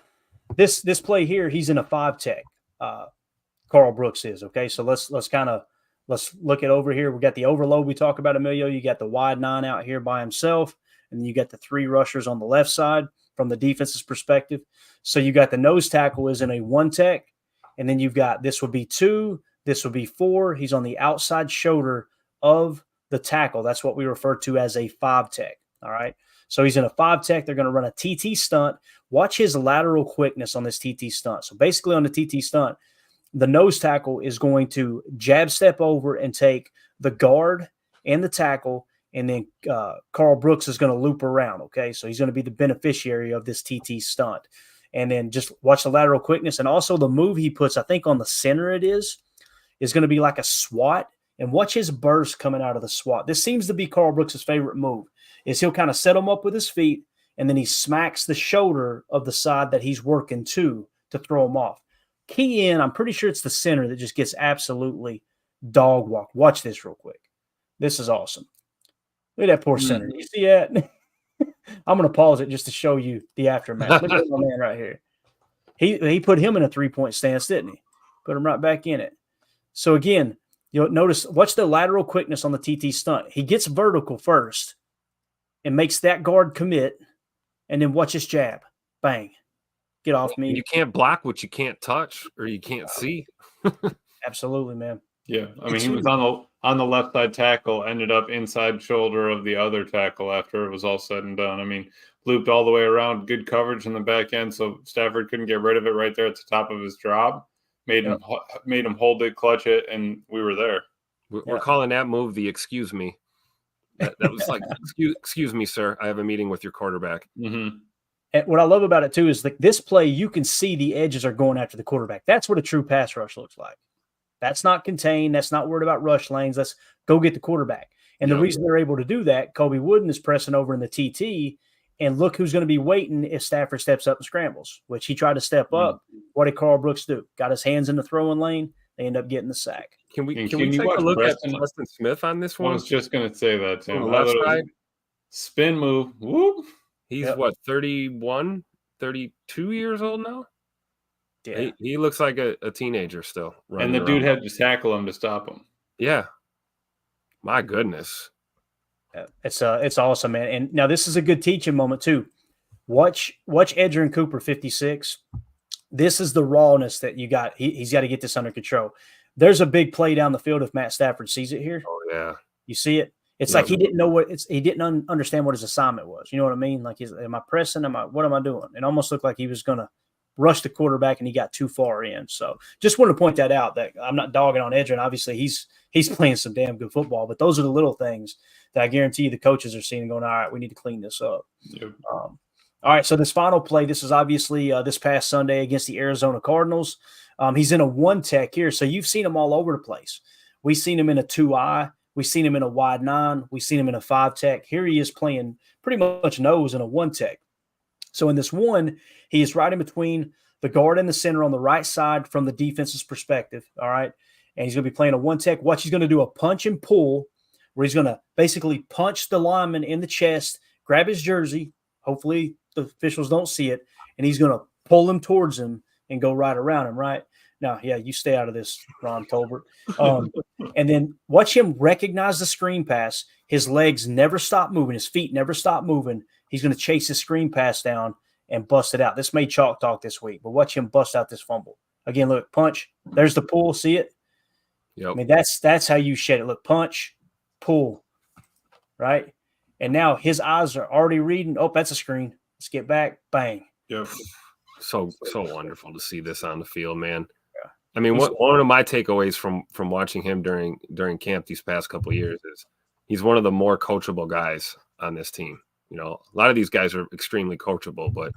Speaker 1: this play here, he's in a 5 tech. Carl Brooks is, okay? So let's look it over here. We got the overload we talk about, Emilio. You got the wide 9 out here by himself, and you got the 3 rushers on the left side from the defense's perspective. So you got the nose tackle is in a 1 tech, and then you've got this would be 2, this would be 4. He's on the outside shoulder of the tackle. That's what we refer to as a 5 tech. All right. So he's in a 5 tech. They're going to run a TT stunt. Watch his lateral quickness on this TT stunt. So basically on the TT stunt, the nose tackle is going to jab step over and take the guard and the tackle, and then Carl Brooks is going to loop around. Okay. So he's going to be the beneficiary of this TT stunt. And then just watch the lateral quickness. And also the move he puts, I think on the center it is going to be like a swat. And watch his burst coming out of the swat. This seems to be Carl Brooks' favorite move, is he'll kind of set him up with his feet, and then he smacks the shoulder of the side that he's working to throw him off. Key in, I'm pretty sure it's the center that just gets absolutely dog walked. Watch this real quick. This is awesome. Look at that poor center. You see that? I'm going to pause it just to show you the aftermath. Look at my man right here. He put him in a 3-point stance, didn't he? Put him right back in it. So, again, You'll notice, watch the lateral quickness on the TT stunt. He gets vertical first and makes that guard commit, and then watch his jab. Bang. Get off me.
Speaker 2: You can't block what you can't touch or you can't see.
Speaker 1: Absolutely, man.
Speaker 3: Yeah, I mean, he was on the left side tackle, ended up inside shoulder of the other tackle after it was all said and done. I mean, looped all the way around, good coverage in the back end, so Stafford couldn't get rid of it right there at the top of his drop. Made him hold it, clutch it, and we were there.
Speaker 2: We're calling that move the excuse me. That was like, excuse me, sir. I have a meeting with your quarterback.
Speaker 3: Mm-hmm.
Speaker 1: And what I love about it, too, is like this play, you can see the edges are going after the quarterback. That's what a true pass rush looks like. That's not contained. That's not worried about rush lanes. Let's go get the quarterback. And the reason they're able to do that, Kobe Wooden is pressing over in the TT, and look who's going to be waiting if Stafford steps up and scrambles, which he tried to step up. What did Carl Brooks do? Got his hands in the throwing lane. They end up getting the sack.
Speaker 2: Can we take a look at Preston Smith on this one?
Speaker 3: I was just going to say that, Tim.
Speaker 2: Left side.
Speaker 3: Spin move. Whoop.
Speaker 2: He's what, 31, 32 years old now?
Speaker 1: Yeah.
Speaker 2: He looks like a teenager still.
Speaker 3: And the dude had to tackle him to stop him.
Speaker 2: Yeah. My goodness.
Speaker 1: Yeah, it's awesome, man. And now this is a good teaching moment too. Watch Edgerrin Cooper 56. This is the rawness that you got. He's got to get this under control. There's a big play down the field if Matt Stafford sees it here.
Speaker 2: Oh yeah.
Speaker 1: You see it? It's like he didn't know he didn't understand what his assignment was. You know what I mean? Like, am I pressing? What am I doing? It almost looked like he was going to rush the quarterback and he got too far in. So just wanted to point that out, that I'm not dogging on Edgerrin. Obviously he's playing some damn good football, but those are the little things that I guarantee you the coaches are seeing and going, all right, we need to clean this up.
Speaker 3: Yep.
Speaker 1: All right. So this final play, this is obviously this past Sunday against the Arizona Cardinals. He's in a one tech here. So you've seen him all over the place. We've seen him in a 2-eye. We've seen him in a wide 9. We've seen him in a 5 tech. Here he is playing pretty much nose in a 1 tech. So in this one, he is right in between the guard and the center on the right side from the defense's perspective. All right. And he's going to be playing a 1 tech. Watch, he's going to do a punch and pull where he's going to basically punch the lineman in the chest, grab his jersey. Hopefully the officials don't see it. And he's going to pull him towards him and go right around him. Right. Now, yeah, you stay out of this, Ron Tolbert. And then watch him recognize the screen pass. His legs never stop moving. His feet never stop moving. He's going to chase his screen pass down and bust it out. This made chalk talk this week, but watch him bust out this fumble. Again, look, punch. There's the pull. See it?
Speaker 2: Yep.
Speaker 1: I mean, that's how you shed it. Look, punch, pull, right? And now his eyes are already reading. Oh, that's a screen. Let's get back. Bang.
Speaker 3: Yep.
Speaker 2: So wonderful to see this on the field, man. I mean, one of my takeaways from watching him during camp these past couple of years is he's one of the more coachable guys on this team. You know, a lot of these guys are extremely coachable, but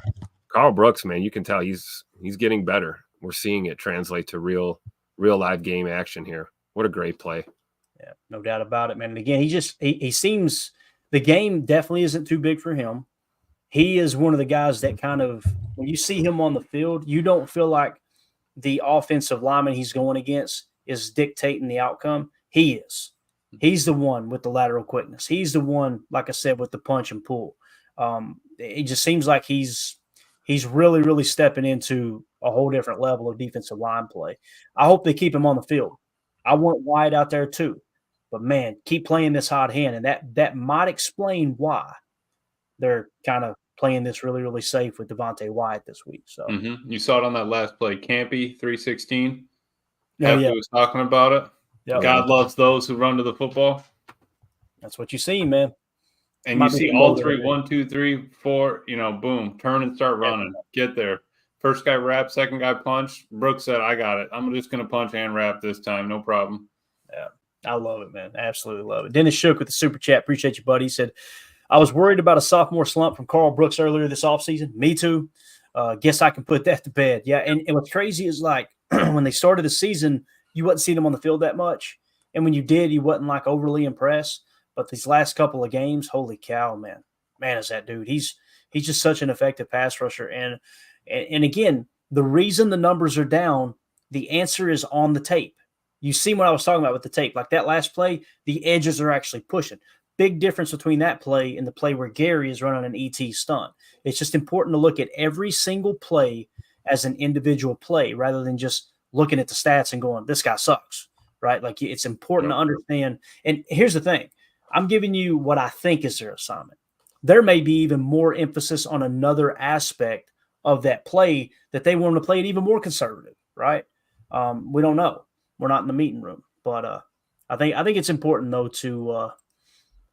Speaker 2: Carl Brooks, man, you can tell he's getting better. We're seeing it translate to real live game action here. What a great play.
Speaker 1: Yeah, no doubt about it, man. And again, he seems the game definitely isn't too big for him. He is one of the guys that kind of, when you see him on the field, you don't feel like the offensive lineman he's going against is dictating the outcome. He is. He's the one with the lateral quickness. He's the one, like I said, with the punch and pull. It just seems like he's really, really stepping into a whole different level of defensive line play. I hope they keep him on the field. I want Wyatt out there too. But, man, keep playing this hot hand, and that might explain why they're kind of playing this really, really safe with Devontae Wyatt this week. So
Speaker 3: You saw it on that last play, Campy 316.
Speaker 1: Yeah,
Speaker 3: He was talking about it.
Speaker 1: Yep.
Speaker 3: God loves those who run to the football.
Speaker 1: That's what you see, man.
Speaker 3: And you see all three, 1, 2, 3, 4, boom, turn and start running. Get there. First guy wrap, second guy punch. Brooks said, I got it. I'm just going to punch and wrap this time. No problem.
Speaker 1: Yeah, I love it, man. Absolutely love it. Dennis Shook with the super chat. Appreciate you, buddy. He said, I was worried about a sophomore slump from Carl Brooks earlier this offseason. Me too. Guess I can put that to bed. Yeah, and what's crazy is like when they started the season, you wasn't seeing him on the field that much. And when you did, you wasn't like overly impressed. But these last couple of games, holy cow, man. Man, is that dude. He's just such an effective pass rusher. And again, the reason the numbers are down, the answer is on the tape. You see what I was talking about with the tape. Like that last play, the edges are actually pushing. Big difference between that play and the play where Gary is running an ET stunt. It's just important to look at every single play as an individual play rather than just looking at the stats and going, this guy sucks, right? Like it's important
Speaker 2: Yep.
Speaker 1: to understand. And here's the thing. I'm giving you what I think is their assignment. There may be even more emphasis on another aspect of that play that they want to play it even more conservative, right? We don't know. We're not in the meeting room, but I think it's important though to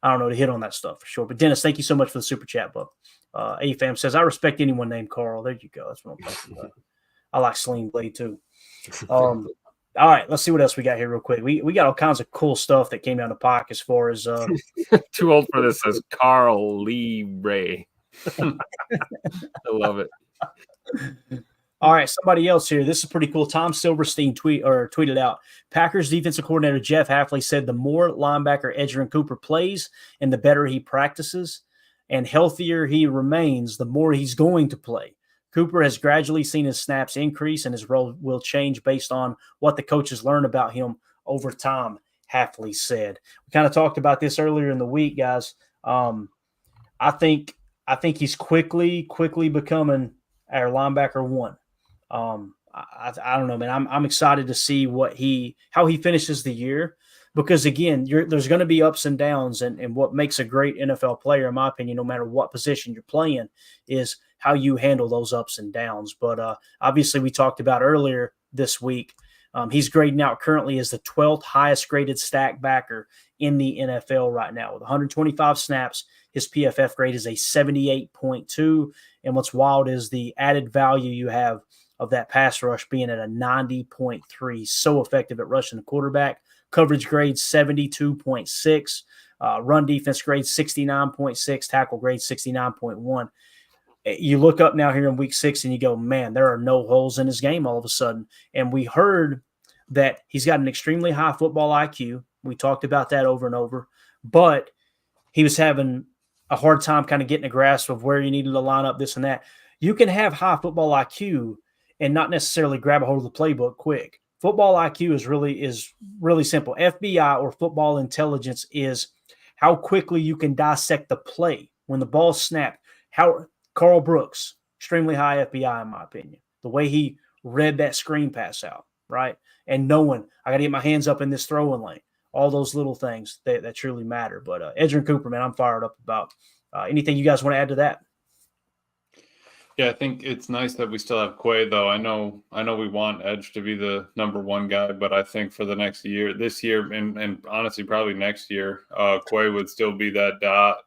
Speaker 1: to hit on that stuff for sure. But Dennis, thank you so much for the super chat, bub. AFAM says, I respect anyone named Carl. There you go. That's what I'm talking about. I like Sling Blade too. All right, let's see what else we got here real quick. We got all kinds of cool stuff that came down the pike as far as
Speaker 2: Too old for this, says Carl Lee Ray. I love it.
Speaker 1: All right, somebody else here. This is pretty cool. Tom Silverstein tweeted out, Packers defensive coordinator Jeff Hafley said the more linebacker Edgerrin Cooper plays and the better he practices and healthier he remains, the more he's going to play. Cooper has gradually seen his snaps increase and his role will change based on what the coaches learn about him over time, Hafley said. We kind of talked about this earlier in the week, guys. I think he's quickly becoming our linebacker one. I don't know, man. I'm excited to see how he finishes the year because again, there's going to be ups and downs, and what makes a great NFL player, in my opinion, no matter what position you're playing, is how you handle those ups and downs. But obviously, we talked about earlier this week. He's grading out currently as the 12th highest graded stack backer in the NFL right now with 125 snaps. His PFF grade is a 78.2, and what's wild is the added value you have of that pass rush being at a 90.3. So effective at rushing the quarterback. Coverage grade 72.6. Run defense grade 69.6. Tackle grade 69.1. You look up now here in week 6 and you go, man, there are no holes in his game all of a sudden. And we heard that he's got an extremely high football IQ. We talked about that over and over. But he was having a hard time kind of getting a grasp of where you needed to line up this and that. You can have high football IQ and not necessarily grab a hold of the playbook quick. Football IQ is really simple. FBI or football intelligence is how quickly you can dissect the play when the ball's snapped. How Carl Brooks, extremely high FBI in my opinion. The way he read that screen pass out, right? And knowing I got to get my hands up in this throwing lane. All those little things that truly matter. But Edgerrin Cooper, man, I'm fired up about. Anything you guys want to add to that?
Speaker 3: Yeah, I think it's nice that we still have Quay, though. I know we want Edge to be the number one guy, but I think for the next year, this year, and honestly probably next year, Quay would still be that dot,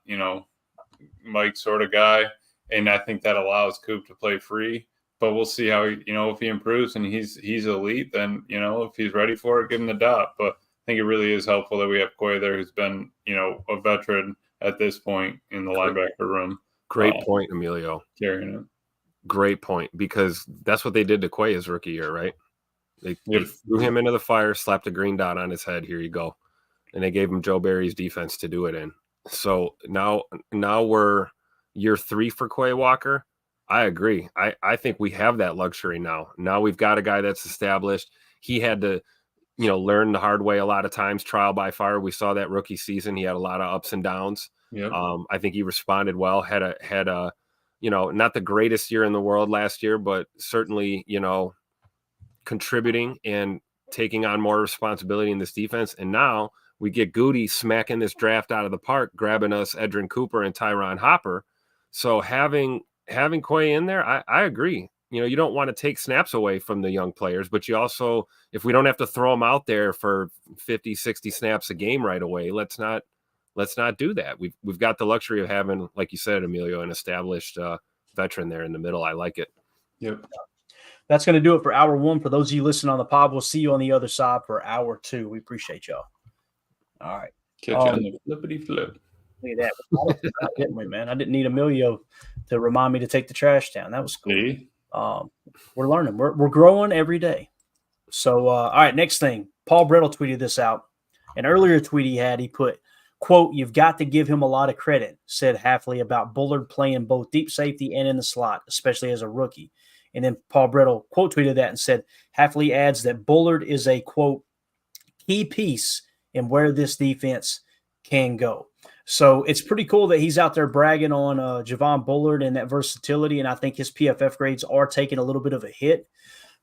Speaker 3: Mike sort of guy, and I think that allows Coop to play free. But we'll see how if he improves and he's elite, then if he's ready for it, give him the dot. But I think it really is helpful that we have Quay there, who's been a veteran at this point in the linebacker room.
Speaker 2: Great point, Emilio.
Speaker 3: Carrying it.
Speaker 2: Great point, because that's what they did to Quay his rookie year, right? They threw him into the fire, slapped a green dot on his head. Here you go. And they gave him Joe Barry's defense to do it in. So now we're year 3 for Quay Walker. I agree. I think we have that luxury now. Now we've got a guy that's established. He had to, learn the hard way a lot of times, trial by fire. We saw that rookie season. He had a lot of ups and downs.
Speaker 3: Yep.
Speaker 2: I think he responded well, had a not the greatest year in the world last year, but certainly, contributing and taking on more responsibility in this defense. And now we get Goody smacking this draft out of the park, grabbing us Edgerrin Cooper and Tyron Hopper. So having Quay in there, I agree. You don't want to take snaps away from the young players, but you also, if we don't have to throw them out there for 50, 60 snaps a game right away, let's not do that. We've got the luxury of having, like you said, Emilio, an established veteran there in the middle. I like it.
Speaker 3: Yep.
Speaker 1: That's going to do it for hour 1. For those of you listening on the pod, we'll see you on the other side for hour 2. We appreciate y'all. All right.
Speaker 3: Catch you on the flippity flip.
Speaker 1: Look at that. Didn't we, man? I didn't need Emilio to remind me to take the trash down. That was cool.
Speaker 3: See?
Speaker 1: We're learning. We're growing every day. So, all right, next thing. Paul Brettel tweeted this out. An earlier tweet he put, quote, "You've got to give him a lot of credit," said Hafley about Bullard playing both deep safety and in the slot, especially as a rookie. And then Paul Brettel quote tweeted that and said, Hafley adds that Bullard is a, quote, key piece in where this defense can go. So it's pretty cool that he's out there bragging on Javon Bullard and that versatility, and I think his PFF grades are taking a little bit of a hit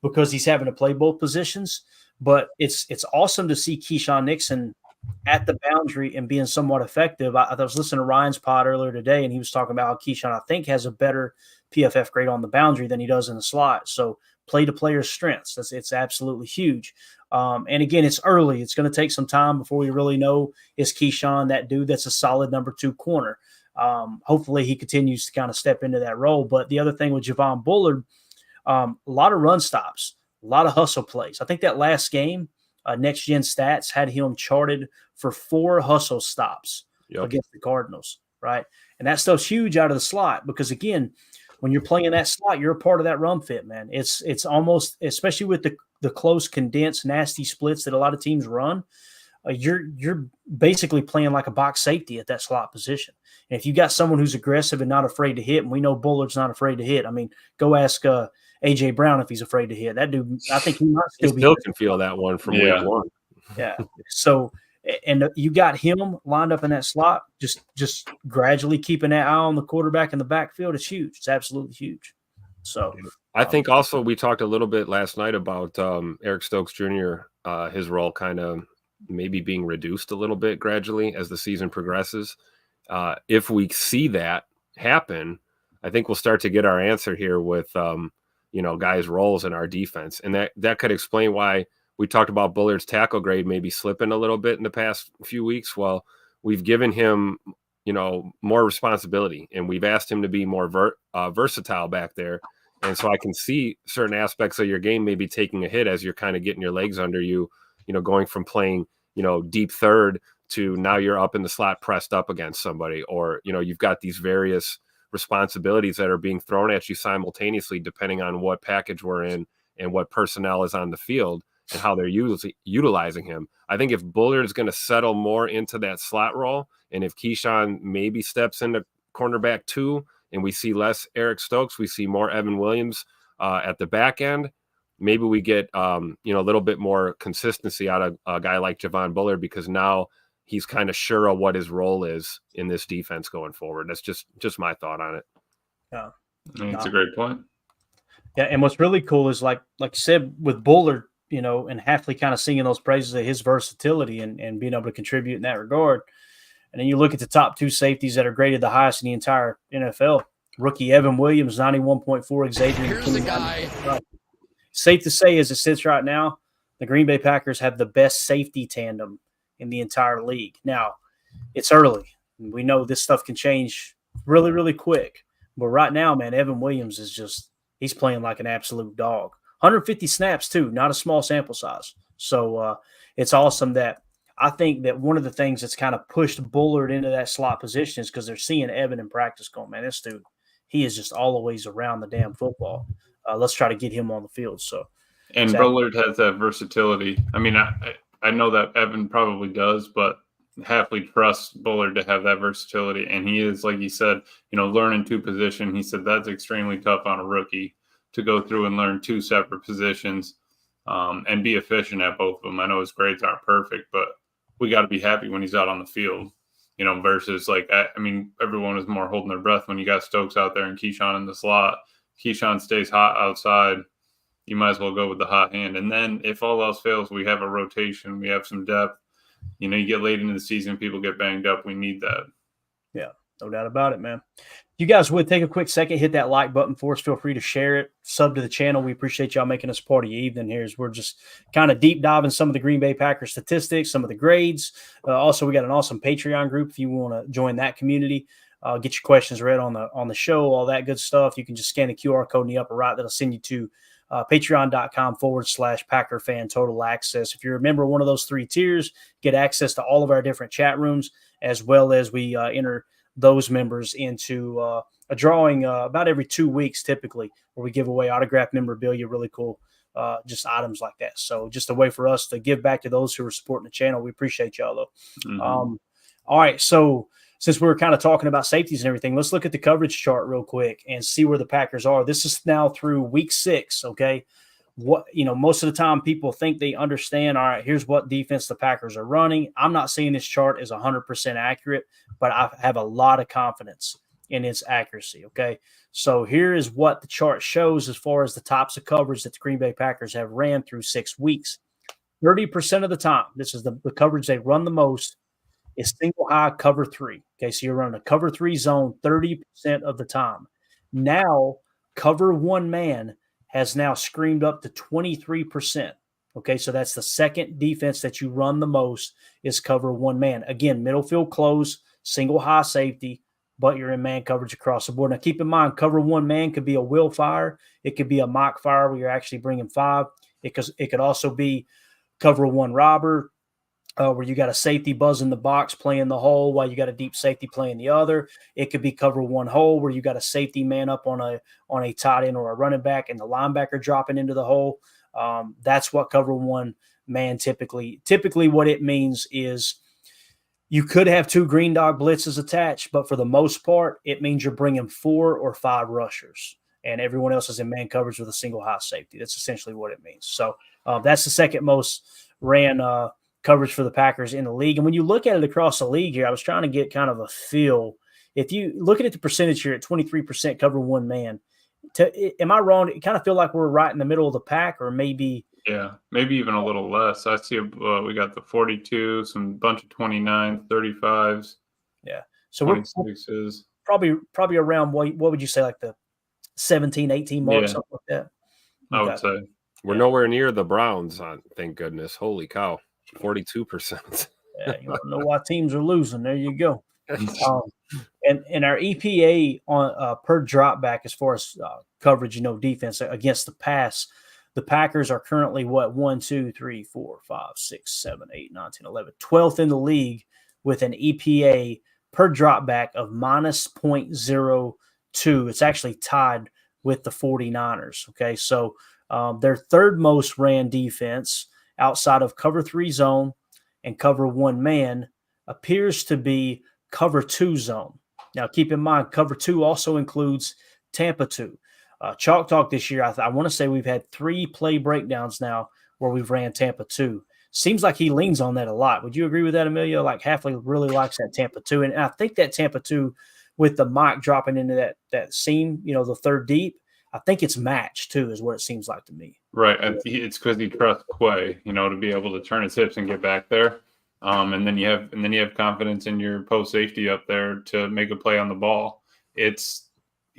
Speaker 1: because he's having to play both positions. But it's awesome to see Keyshawn Nixon at the boundary and being somewhat effective. I was listening to Ryan's pod earlier today, and he was talking about how Keyshawn, I think, has a better PFF grade on the boundary than he does in the slot. So play to player's strengths. It's absolutely huge. And again, it's early. It's going to take some time before we really know, is Keyshawn that dude that's a solid number 2 corner? Hopefully he continues to kind of step into that role. But the other thing with Javon Bullard, a lot of run stops, a lot of hustle plays. I think that last game, Next Gen Stats had him charted for 4 hustle stops against the Cardinals, right? And that stuff's huge out of the slot because, again, when you're playing that slot, you're a part of that run fit, man. It's almost, especially with the close, condensed, nasty splits that a lot of teams run, you're basically playing like a box safety at that slot position. And if you got someone who's aggressive and not afraid to hit, and we know Bullard's not afraid to hit. I mean, go ask A.J. Brown if he's afraid to hit. That dude, I think he might
Speaker 2: still can feel that one from week 1.
Speaker 1: Yeah. So, and you got him lined up in that slot, just gradually keeping that eye on the quarterback in the backfield. It's huge. It's absolutely huge. So
Speaker 2: I think also we talked a little bit last night about Eric Stokes Jr., his role kind of maybe being reduced a little bit gradually as the season progresses. If we see that happen, I think we'll start to get our answer here with, guys' roles in our defense. And that could explain why we talked about Bullard's tackle grade maybe slipping a little bit in the past few weeks. Well, we've given him, more responsibility, and we've asked him to be more versatile back there. And so I can see certain aspects of your game maybe taking a hit as you're kind of getting your legs under you, going from playing, deep third to now you're up in the slot pressed up against somebody, or, you've got these various responsibilities that are being thrown at you simultaneously, depending on what package we're in and what personnel is on the field and how they're utilizing him. I think if Bullard is going to settle more into that slot role, and if Keyshawn maybe steps into cornerback 2 and we see less Eric Stokes, we see more Evan Williams at the back end, maybe we get, a little bit more consistency out of a guy like Javon Bullard, because now he's kind of sure of what his role is in this defense going forward. That's just my thought on it.
Speaker 1: Yeah.
Speaker 3: That's a great point.
Speaker 1: Yeah. And what's really cool is like you said with Bullard, and Hafley kind of singing those praises of his versatility and being able to contribute in that regard. And then you look at the top 2 safeties that are graded the highest in the entire NFL. Rookie Evan Williams, 91.4, Xavier.
Speaker 5: Here's the guy.
Speaker 1: Safe to say, as it sits right now, the Green Bay Packers have the best safety tandem in the entire league. Now, it's early. We know this stuff can change really, really quick. But right now, man, Evan Williams he's playing like an absolute dog. 150 snaps, too, not a small sample size. So it's awesome that I think that one of the things that's kind of pushed Bullard into that slot position is because they're seeing Evan in practice going, man, this dude, he is just always around the damn football. Let's try to get him on the field. So,
Speaker 3: and Bullard has that versatility. I mean, I know that Evan probably does, but Hafley trusts Bullard to have that versatility. And he is, like he said, learning 2 positions. He said that's extremely tough on a rookie to go through and learn 2 separate positions and be efficient at both of them. I know his grades aren't perfect, but we got to be happy when he's out on the field, versus everyone is more holding their breath when you got Stokes out there and Keyshawn in the slot. Keyshawn stays hot outside. You might as well go with the hot hand. And then if all else fails, we have a rotation. We have some depth. You get late into the season, people get banged up. We need that.
Speaker 1: Yeah, no doubt about it, man. You guys would take a quick second, hit that like button for us. Feel free to share it, sub to the channel. We appreciate y'all making us part of your evening here as we're just kind of deep diving some of the Green Bay Packers statistics, some of the grades. Also, we got an awesome Patreon group if you want to join that community. Get your questions read on the show, all that good stuff. You can just scan the QR code in the upper right. That'll send you to patreon.com/Packer Fan Total Access. If you're a member of one of those 3 tiers, get access to all of our different chat rooms, as well as we enter those members into a drawing about every 2 weeks, typically, where we give away autographed memorabilia, really cool, just items like that. So just a way for us to give back to those who are supporting the channel. We appreciate y'all, though.
Speaker 3: Mm-hmm.
Speaker 1: All right, so since we were kind of talking about safeties and everything, let's look at the coverage chart real quick and see where the Packers are. This is now through week 6, okay? Most of the time people think they understand, all right, here's what defense the Packers are running. I'm not saying this chart is 100% accurate, but I have a lot of confidence in its accuracy, okay? So here is what the chart shows as far as the tops of coverage that the Green Bay Packers have ran through 6 weeks. 30% of the time, this is the coverage they run the most, is single high cover 3. Okay, so you're running a cover 3 zone 30% of the time. Now, cover 1 man has now screamed up to 23%. Okay, so that's the second defense that you run the most is cover 1 man. Again, middle field close, single high safety, but you're in man coverage across the board. Now, keep in mind, cover 1 man could be a will fire. It could be a mock fire where you're actually bringing 5. It could also be cover 1 robber, where you got a safety buzz in the box playing the hole while you got a deep safety playing the other. It could be cover 1 hole where you got a safety man up on a tight end or a running back and the linebacker dropping into the hole. That's what cover 1 man typically what it means is you could have 2 green dog blitzes attached, but for the most part, it means you're bringing 4 or 5 rushers and everyone else is in man coverage with a single high safety. That's essentially what it means. So that's the second most ran coverage for the Packers in the league. And when you look at it across the league here, I was trying to get kind of a feel. If you look at the percentage here at 23% cover 1 man, am I wrong? It kind of feel like we're right in the middle of the pack, or maybe
Speaker 3: even a little less. I see we got the 42, some bunch of 29, 35s.
Speaker 1: Yeah, so we're probably around what would you say, like the 17, 18 mark, something like that.
Speaker 3: I would say
Speaker 2: we're nowhere near the Browns. Thank goodness. Holy cow, 42%.
Speaker 1: Yeah, you don't know why teams are losing. There you go. And our EPA on per drop back as far as coverage, defense against the pass, the Packers are currently 1, 2, 3, 4, 5, 6, 7, 8, 9, 10, 11, 12th in the league with an EPA per drop back of minus 0.02. It's actually tied with the 49ers. Okay, so their third most ran defense outside of cover 3 zone and cover 1 man appears to be cover 2 zone. Now, keep in mind, cover 2 also includes Tampa 2. Chalk Talk this year, I want to say we've had 3 play breakdowns now where we've ran Tampa 2. Seems like he leans on that a lot. Would you agree with that, Emilio? Like Halfley really likes that Tampa 2. And I think that Tampa 2 with the mic dropping into that seam, the third deep, I think it's matched too, is what it seems like to me.
Speaker 3: Right. And it's because he trusts Quay, to be able to turn his hips and get back there. And then you have confidence in your post safety up there to make a play on the ball. It's,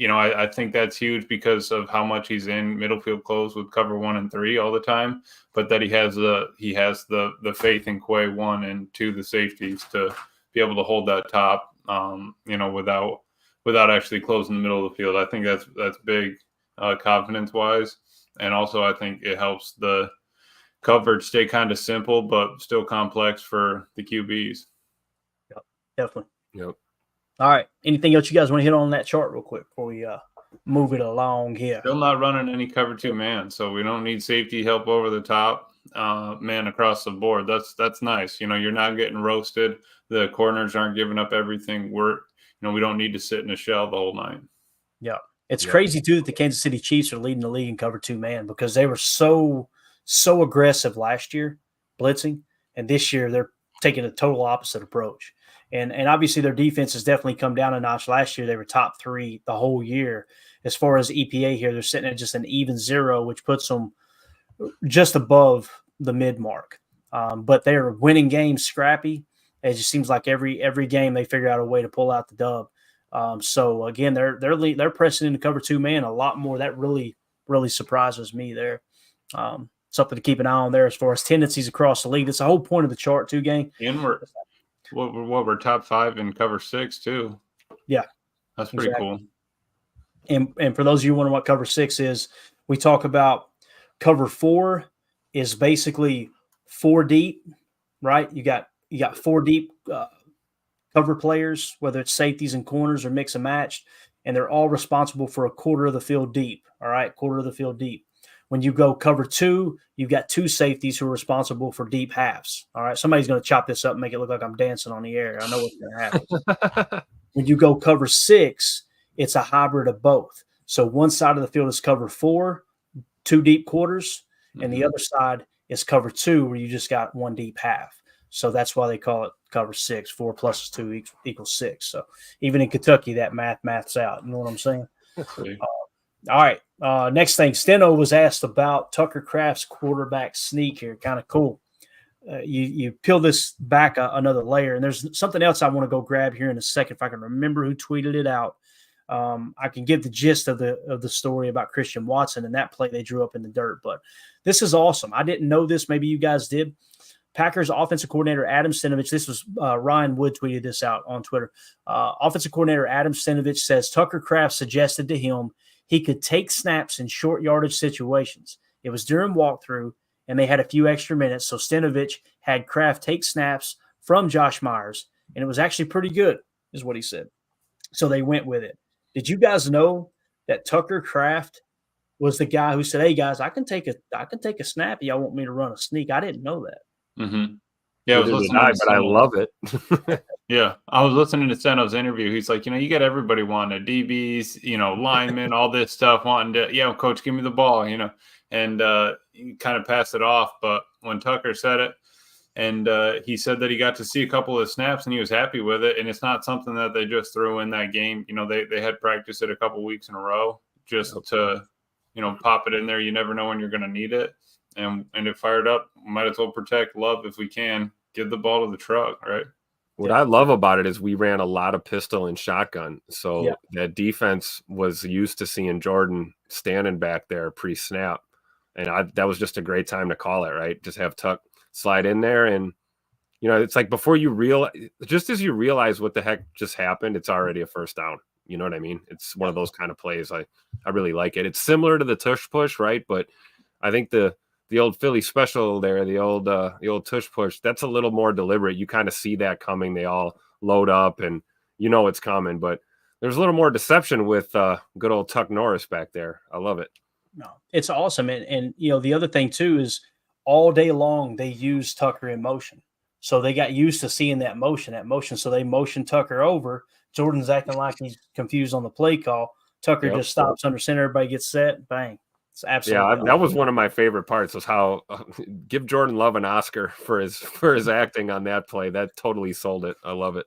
Speaker 3: I think that's huge because of how much he's in middle field close with cover 1 and 3 all the time, but that he has the faith in Quay 1 and 2, the safeties, to be able to hold that top, without actually closing the middle of the field. I think that's big confidence wise. And also I think it helps the coverage stay kind of simple, but still complex for the QBs.
Speaker 1: Yep, definitely.
Speaker 2: Yep.
Speaker 1: All right. Anything else you guys want to hit on that chart real quick before we move it along here?
Speaker 3: Still not running any cover 2 man, so we don't need safety help over the top man across the board. That's nice. You're not getting roasted. The corners aren't giving up everything. We don't need to sit in a shell the whole night.
Speaker 1: Yeah. It's crazy too that the Kansas City Chiefs are leading the league in cover 2 man because they were so aggressive last year blitzing, and this year they're taking a total opposite approach. And obviously their defense has definitely come down a notch. Last year they were top 3 the whole year. As far as EPA here, they're sitting at just an even 0, which puts them just above the mid mark. But they're winning games scrappy. It just seems like every game they figure out a way to pull out the dub. So again, they're pressing into cover 2 man a lot more. That really surprises me there. Something to keep an eye on there as far as tendencies across the league. That's the whole point of the chart too, gang.
Speaker 3: And we're top 5 in cover 6 too.
Speaker 1: Yeah,
Speaker 3: that's pretty cool.
Speaker 1: And for those of you wondering what cover 6 is, we talk about cover 4 is basically 4 deep, right? You got 4 deep cover players, whether it's safeties and corners or mix and match, and they're all responsible for a quarter of the field deep. All right, quarter of the field deep. When you go cover 2, you've got 2 safeties who are responsible for deep halves. All right, somebody's going to chop this up and make it look like I'm dancing on the air. I know what's going to happen. When you go cover 6, it's a hybrid of both. So one side of the field is cover 4, 2 deep quarters, and the other side is cover 2, where you just got 1 deep half. So that's why they call it cover 6. 4 plus 2 equals 6. So even in Kentucky, that maths out. You know what I'm saying? All right. Next thing, Steno was asked about Tucker Kraft's quarterback sneak here. Kind of cool. you peel this back another layer, and there's something else I want to go grab here in a second if I can remember who tweeted it out. I can give the gist of the story about Christian Watson and that play they drew up in the dirt. But this is awesome. I didn't know this. Maybe you guys did. Packers offensive coordinator Adam Stenavich, this was Ryan Wood tweeted this out on Twitter. Offensive coordinator Adam Stenavich says Tucker Kraft suggested to him he could take snaps in short yardage situations. It was during walkthrough, and they had a few extra minutes. So Stenavich had Kraft take snaps from Josh Myers, and it was actually pretty good, is what he said. So they went with it. Did you guys know that Tucker Kraft was the guy who said, "Hey guys, I can take a snap. Y'all want me to run a sneak?" I didn't know that.
Speaker 3: Mm-hmm. Yeah, I was listening
Speaker 2: but I love it.
Speaker 3: Yeah, I was listening to Steno's interview. He's like, you got everybody wanting DBs, linemen, all this stuff wanting to, coach, give me the ball, and he kind of passed it off. But when Tucker said it, and he said that he got to see a couple of snaps and he was happy with it, and it's not something that they just threw in that game. They had practiced it a couple weeks in a row just to, pop it in there. You never know when you're going to need it. And it fired up. Might as well protect Love if we can. Give the ball to the truck, right?
Speaker 2: What I love about it is we ran a lot of pistol and shotgun. So that defense was used to seeing Jordan standing back there pre-snap. And that was just a great time to call it, right? Just have Tuck slide in there. And, it's like before you just as you realize what the heck just happened, it's already a first down. You know what I mean? It's one of those kind of plays. I really like it. It's similar to the tush push, right? But I think the old Philly special there, the old tush push, that's a little more deliberate. You kind of see that coming. They all load up and it's coming, but there's a little more deception with good old Tuck Norris back there. I love it.
Speaker 1: No, it's awesome. And the other thing too is all day long they use Tucker in motion. So they got used to seeing that motion. So they motion Tucker over. Jordan's acting like he's confused on the play call. Tucker just stops under center. Everybody gets set. Bang. It's absolutely
Speaker 2: that was one of my favorite parts was how give Jordan Love an Oscar for his acting on that play. That totally sold it. I love it.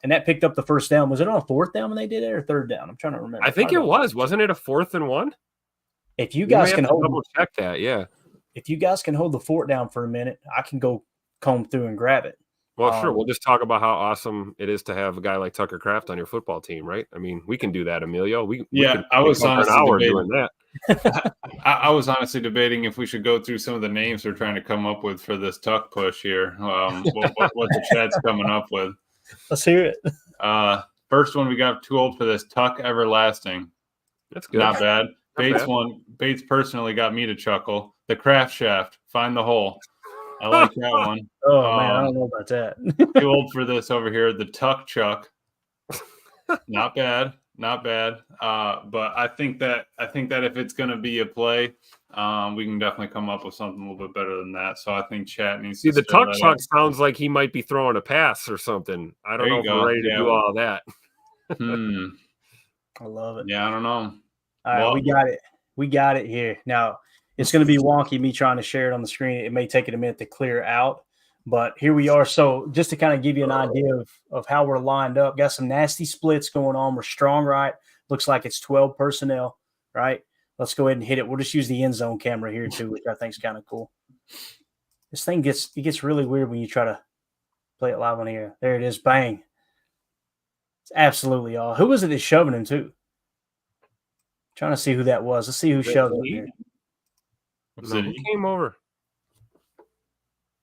Speaker 1: And that picked up the first down. Was it on a fourth down when they did it or third down? I'm trying to remember.
Speaker 2: I think it was. Wasn't it a 4th and 1?
Speaker 1: If you guys can
Speaker 2: double check that, yeah.
Speaker 1: If you guys can hold the fort down for a minute, I can go comb through and grab it.
Speaker 2: Well, sure. We'll just talk about how awesome it is to have a guy like Tucker Kraft on your football team, right? I mean, we can do that, Emilio.
Speaker 3: I was honestly
Speaker 2: doing that.
Speaker 3: I was honestly debating if we should go through some of the names we're trying to come up with for this Tuck push here. What the chat's coming up with.
Speaker 1: Let's hear it.
Speaker 3: First one we got too old for this. Tuck Everlasting.
Speaker 2: That's good.
Speaker 3: Not bad. Bates personally got me to chuckle. The Kraft Shaft. Find the hole. I like that one.
Speaker 1: Oh man, I don't know about that.
Speaker 3: Too old for this over here. The Tuck Chuck. Not bad. But I think that if it's going to be a play, we can definitely come up with something a little bit better than that. So I think chat needs to.
Speaker 2: See, the Tuck Chuck sounds like he might be throwing a pass or something. I don't know if we're ready to do all that.
Speaker 1: I love it.
Speaker 3: Yeah, I don't know.
Speaker 1: All right, we got it. We got it here. Now, it's going to be wonky, me trying to share it on the screen. It may take it a minute to clear out, but here we are. So just to kind of give you an idea of how we're lined up, got some nasty splits going on. We're strong right. Looks like it's 12 personnel, right? Let's go ahead and hit it. We'll just use the end zone camera here too, which I think is kind of cool. This thing gets really weird when you try to play it live on here. There it is. Bang. It's absolutely all. Who was it that's shoving him to? Trying to see who that was. Let's see who shoved him here.
Speaker 2: Who came over?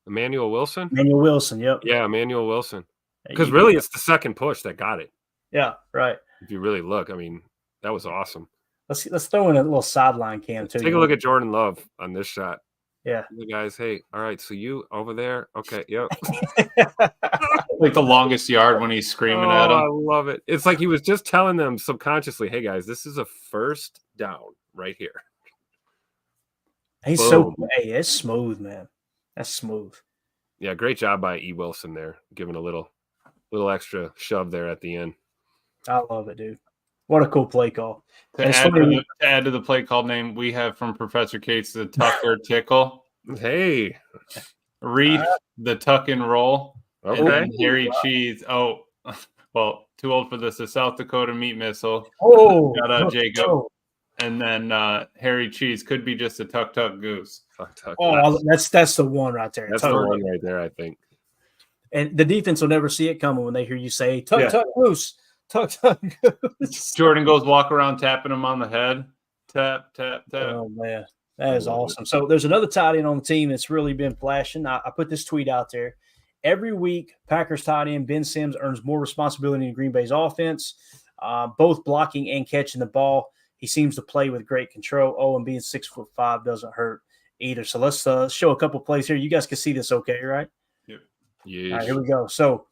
Speaker 2: Emmanuel Wilson?
Speaker 1: Emmanuel Wilson, yep.
Speaker 2: Yeah, Emmanuel Wilson. Because really, it's the second push that got it.
Speaker 1: Yeah, right.
Speaker 2: If you really look, I mean, that was awesome.
Speaker 1: Let's throw in a little sideline cam too.
Speaker 2: Take a look at Jordan Love on this shot.
Speaker 1: Yeah.
Speaker 2: The guys, hey, all right, so you over there? Okay, yep.
Speaker 3: Like the longest yard when he's screaming at him.
Speaker 2: I love it. It's like he was just telling them subconsciously, hey, guys, this is a first down right here.
Speaker 1: He's it's smooth, man. That's smooth.
Speaker 2: Yeah, great job by E. Wilson there, giving a little extra shove there at the end.
Speaker 1: I love it, dude. What a cool play call.
Speaker 3: To add to the play call name we have from Professor Cates, the Tucker Tickle.
Speaker 2: Hey.
Speaker 3: Reef, the Tuck and Roll.
Speaker 2: Okay.
Speaker 3: And Harry Cheese. Oh, well, too old for this. The South Dakota Meat Missile.
Speaker 1: Oh.
Speaker 3: Shout out, Jacob. And then Harry Cheese could be just a tuck goose.
Speaker 1: Oh, that's the one right there.
Speaker 2: That's the one right there, I think.
Speaker 1: And the defense will never see it coming when they hear you say tuck goose, tuck goose.
Speaker 3: Jordan goes walk around tapping him on the head. Tap, tap, tap.
Speaker 1: Oh, man. That is awesome. So there's another tight end on the team that's really been flashing. I put this tweet out there. Every week, Packers tight end Ben Sims earns more responsibility in Green Bay's offense, both blocking and catching the ball. He seems to play with great control. Oh, and being 6'5" doesn't hurt either. So let's show a couple plays here. You guys can see this okay, right?
Speaker 3: Yep.
Speaker 2: Yes.
Speaker 1: All right, here we go. So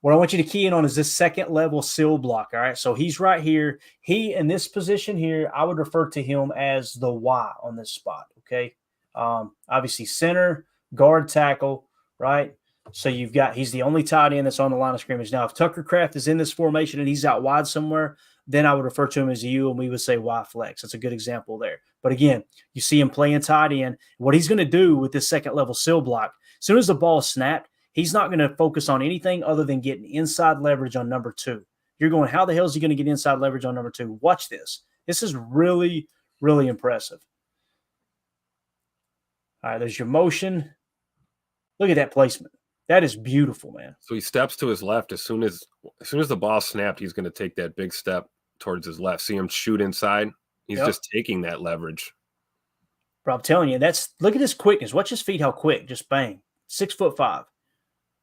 Speaker 1: what I want you to key in on is this second level seal block. All right. So he's right here. He in this position here, I would refer to him as the Y on this spot. Okay. Obviously center, guard, tackle, right? So he's the only tight end that's on the line of scrimmage. Now, if Tucker Kraft is in this formation and he's out wide somewhere, then I would refer to him as a U and we would say Y flex. That's a good example there. But again, you see him playing tight end. What he's going to do with this second level seal block, as soon as the ball is snapped, he's not going to focus on anything other than getting inside leverage on number 2. You're going, how the hell is he going to get inside leverage on number 2? Watch this. This is really, really impressive. All right, there's your motion. Look at that placement. That is beautiful, man.
Speaker 2: So he steps to his left as soon as the ball snapped, he's going to take that big step towards his left. See him shoot inside. He's just taking that leverage.
Speaker 1: Bro, I'm telling you, look at his quickness. Watch his feet, how quick. Just bang. 6'5".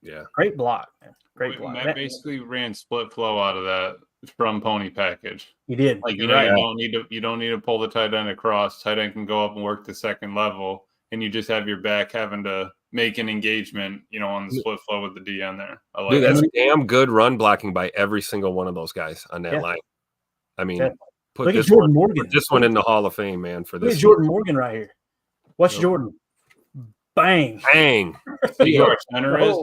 Speaker 2: Yeah.
Speaker 1: Great block, man. Great block.
Speaker 3: Matt basically ran split flow out of that from pony package.
Speaker 1: He did.
Speaker 3: Like you don't need to pull the tight end across. Tight end can go up and work the second level, and you just have your back having to make an engagement, on the split flow with the D on there.
Speaker 2: Dude, that's damn good run blocking by every single one of those guys on that line. I mean, put this one in the Hall of Fame, man. For this,
Speaker 1: look at Jordan Morgan right here. Watch Jordan. Bang.
Speaker 2: Bang.
Speaker 3: See who our center is?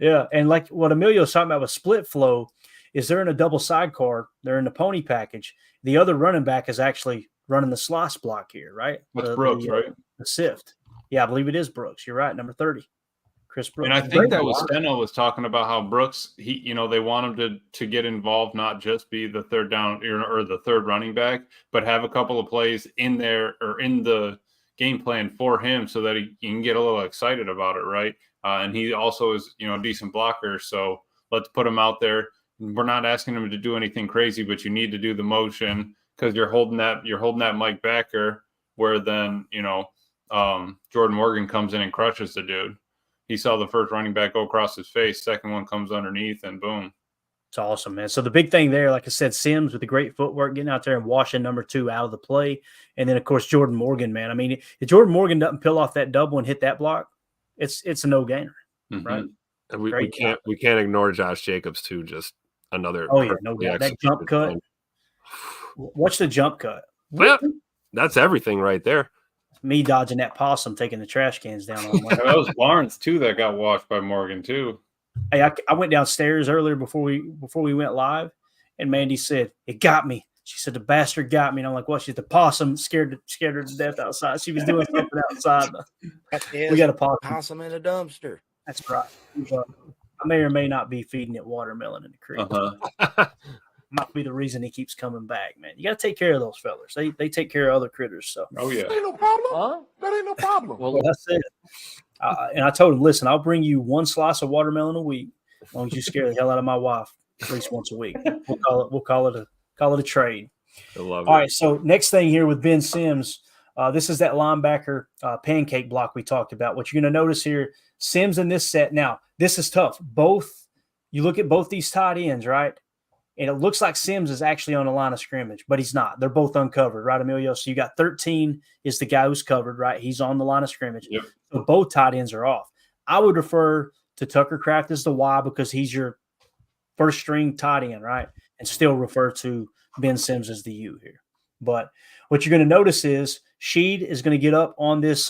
Speaker 1: Yeah, and like what Emilio's talking about with split flow is they're in a double sidecar. They're in the pony package. The other running back is actually running the slice block here, right?
Speaker 3: That's Brooks, right?
Speaker 1: The sift. Yeah, I believe it is Brooks. You're right, number 30. Chris Brooks.
Speaker 3: And I think that was Steno was talking about how Brooks, they want him to get involved, not just be the third down or the third running back, but have a couple of plays in there or in the game plan for him so that he can get a little excited about it, right? And he also is, a decent blocker. So let's put him out there. We're not asking him to do anything crazy, but you need to do the motion because you're holding that Mike backer where then, Jordan Morgan comes in and crushes the dude. He saw the first running back go across his face. Second one comes underneath and boom.
Speaker 1: It's awesome, man. So the big thing there, like I said, Sims with the great footwork, getting out there and washing number 2 out of the play. And then, of course, Jordan Morgan, man. I mean, if Jordan Morgan doesn't peel off that double and hit that block, it's a no-gainer, right?
Speaker 2: And we can't ignore Josh Jacobs, too. Just another.
Speaker 1: Oh, yeah, no doubt. That jump cut. Watch the jump cut.
Speaker 2: Well, that's everything right there.
Speaker 1: Me dodging that possum, taking the trash cans down.
Speaker 3: That was Barnes, too, that got washed by Morgan, too.
Speaker 1: Hey, I went downstairs earlier before we went live, and Mandy said, "It got me." She said, "The bastard got me." And I'm like, "What?" She's the possum scared her to death outside. She was doing something outside. We got a
Speaker 5: possum in a dumpster.
Speaker 1: That's right. I may or may not be feeding it watermelon in the creek. Might be the reason he keeps coming back, man. You got to take care of those fellas. They take care of other critters. So.
Speaker 3: Oh yeah.
Speaker 5: That ain't no problem. Huh? That ain't no problem.
Speaker 1: Well, that's it. And I told him, listen, I'll bring you one slice of watermelon a week as long as you scare the hell out of my wife at least once a week. We'll call it a trade.
Speaker 2: I love it.
Speaker 1: All right. So next thing here with Ben Sims, this is that linebacker pancake block we talked about. What you're going to notice here, Sims in this set. Now this is tough. You look at both these tight ends, right? And it looks like Sims is actually on the line of scrimmage, but he's not. They're both uncovered, right, Emilio? So you got 13 is the guy who's covered, right? He's on the line of scrimmage.
Speaker 3: Yep.
Speaker 1: So both tight ends are off. I would refer to Tucker Kraft as the Y because he's your first string tight end, right? And still refer to Ben Sims as the U here. But what you're going to notice is Sheed is going to get up on this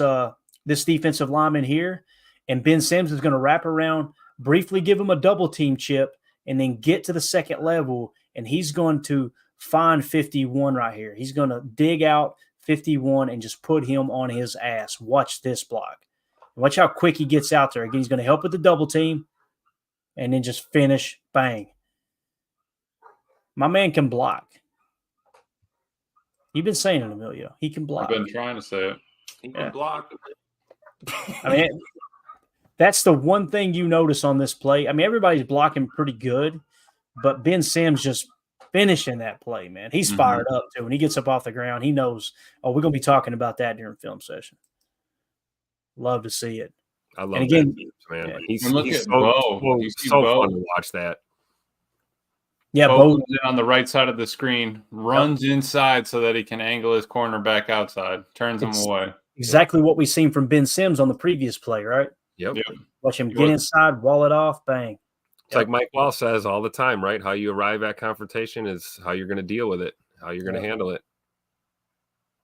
Speaker 1: defensive lineman here, and Ben Sims is going to wrap around, briefly give him a double team chip, and then get to the second level, and he's going to find 51 right here. He's going to dig out 51 and just put him on his ass. Watch this block. Watch how quick he gets out there. Again, he's going to help with the double team and then just finish. Bang. My man can block. You've been saying it, Emilio. He can block.
Speaker 3: I've been trying to say it.
Speaker 2: He can block.
Speaker 1: I mean, that's the one thing you notice on this play. I mean, everybody's blocking pretty good, but Ben Sims just finishing that play, man. He's fired up, too. When he gets up off the ground, he knows, we're going to be talking about that during film session. Love to see it.
Speaker 2: I love
Speaker 1: and again,
Speaker 2: that, man.
Speaker 1: Yeah.
Speaker 2: He's
Speaker 3: look
Speaker 2: so,
Speaker 3: at Bo.
Speaker 2: so fun to watch that.
Speaker 1: Yeah,
Speaker 3: Bo
Speaker 1: Bo
Speaker 3: comes in on the right side of the screen, runs inside so that he can angle his cornerback outside, turns him away.
Speaker 1: Exactly what we seen from Ben Sims on the previous play, right?
Speaker 2: Yep.
Speaker 1: Watch him get inside, wall it off, bang.
Speaker 2: It's like Mike Wall says all the time, right? How you arrive at confrontation is how you're going to deal with it, how you're going to handle it.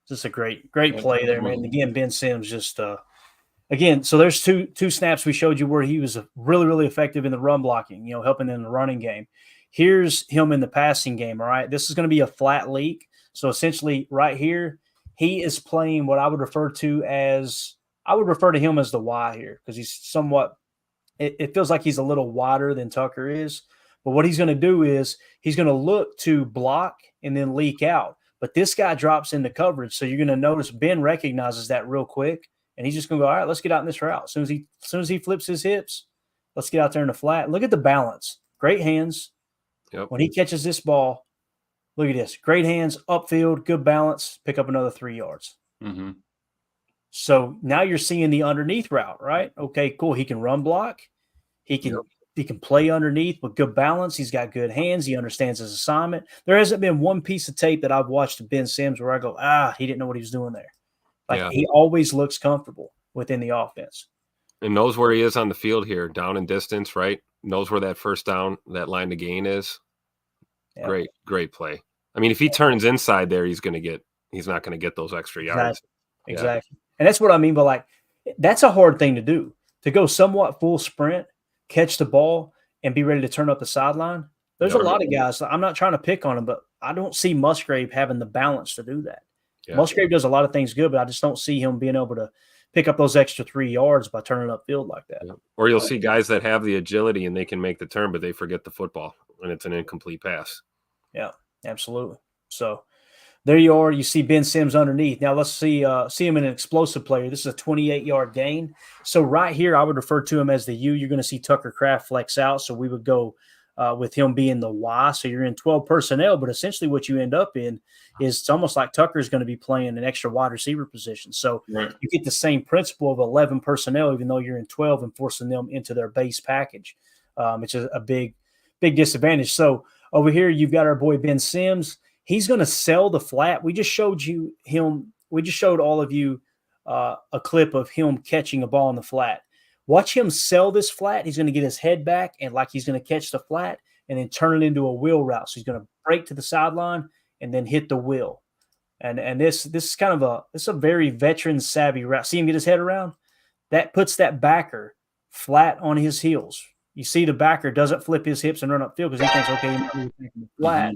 Speaker 1: Just a great play there, man. And again, Ben Sims just again, so there's two snaps we showed you where he was really, really effective in the run blocking, helping in the running game. Here's him in the passing game, all right? This is going to be a flat leak. So essentially right here, he is playing what I would refer to as – I would refer to him as the Y here because he's somewhat – it feels like he's a little wider than Tucker is. But what he's going to do is he's going to look to block and then leak out. But this guy drops into coverage, so you're going to notice Ben recognizes that real quick, and he's just going to go, all right, let's get out in this route. As soon as he flips his hips, let's get out there in the flat. Look at the balance. Great hands.
Speaker 2: Yep.
Speaker 1: When he catches this ball, look at this. Great hands, upfield, good balance, pick up another 3 yards.
Speaker 3: Mm-hmm.
Speaker 1: So now you're seeing the underneath route, right? Okay, cool. He can run block. He can play underneath with good balance. He's got good hands. He understands his assignment. There hasn't been one piece of tape that I've watched of Ben Sims where I go, he didn't know what he was doing there. He always looks comfortable within the offense.
Speaker 2: And knows where he is on the field here, down in distance, right? Knows where that first down, that line to gain is. Yeah. Great play. I mean, if he turns inside there, he's not going to get those extra yards.
Speaker 1: Exactly. And that's what I mean by that's a hard thing to do, to go somewhat full sprint, catch the ball, and be ready to turn up the sideline. There's a lot of guys. I'm not trying to pick on him, but I don't see Musgrave having the balance to do that. Yeah. Musgrave does a lot of things good, but I just don't see him being able to pick up those extra 3 yards by turning upfield like that.
Speaker 2: Yeah. Or you'll see guys that have the agility and they can make the turn, but they forget the football and it's an incomplete pass.
Speaker 1: Yeah, absolutely. So there you are. You see Ben Sims underneath. Now let's see him in an explosive player. This is a 28-yard gain. So right here, I would refer to him as the U. You're going to see Tucker Kraft flex out. So we would go with him being the Y. So you're in 12 personnel, but essentially what you end up in is it's almost like Tucker's going to be playing an extra wide receiver position. So you get the same principle of 11 personnel, even though you're in 12 and forcing them into their base package. It's a big disadvantage. So over here, you've got our boy Ben Sims. He's going to sell the flat. We just showed him. We just showed all of you a clip of him catching a ball in the flat. Watch him sell this flat. He's going to get his head back and he's going to catch the flat and then turn it into a wheel route. So he's going to break to the sideline and then hit the wheel. And this is kind of a very veteran savvy route. See him get his head around? That puts that backer flat on his heels. You see the backer doesn't flip his hips and run upfield because he thinks, okay, he's taking the flat.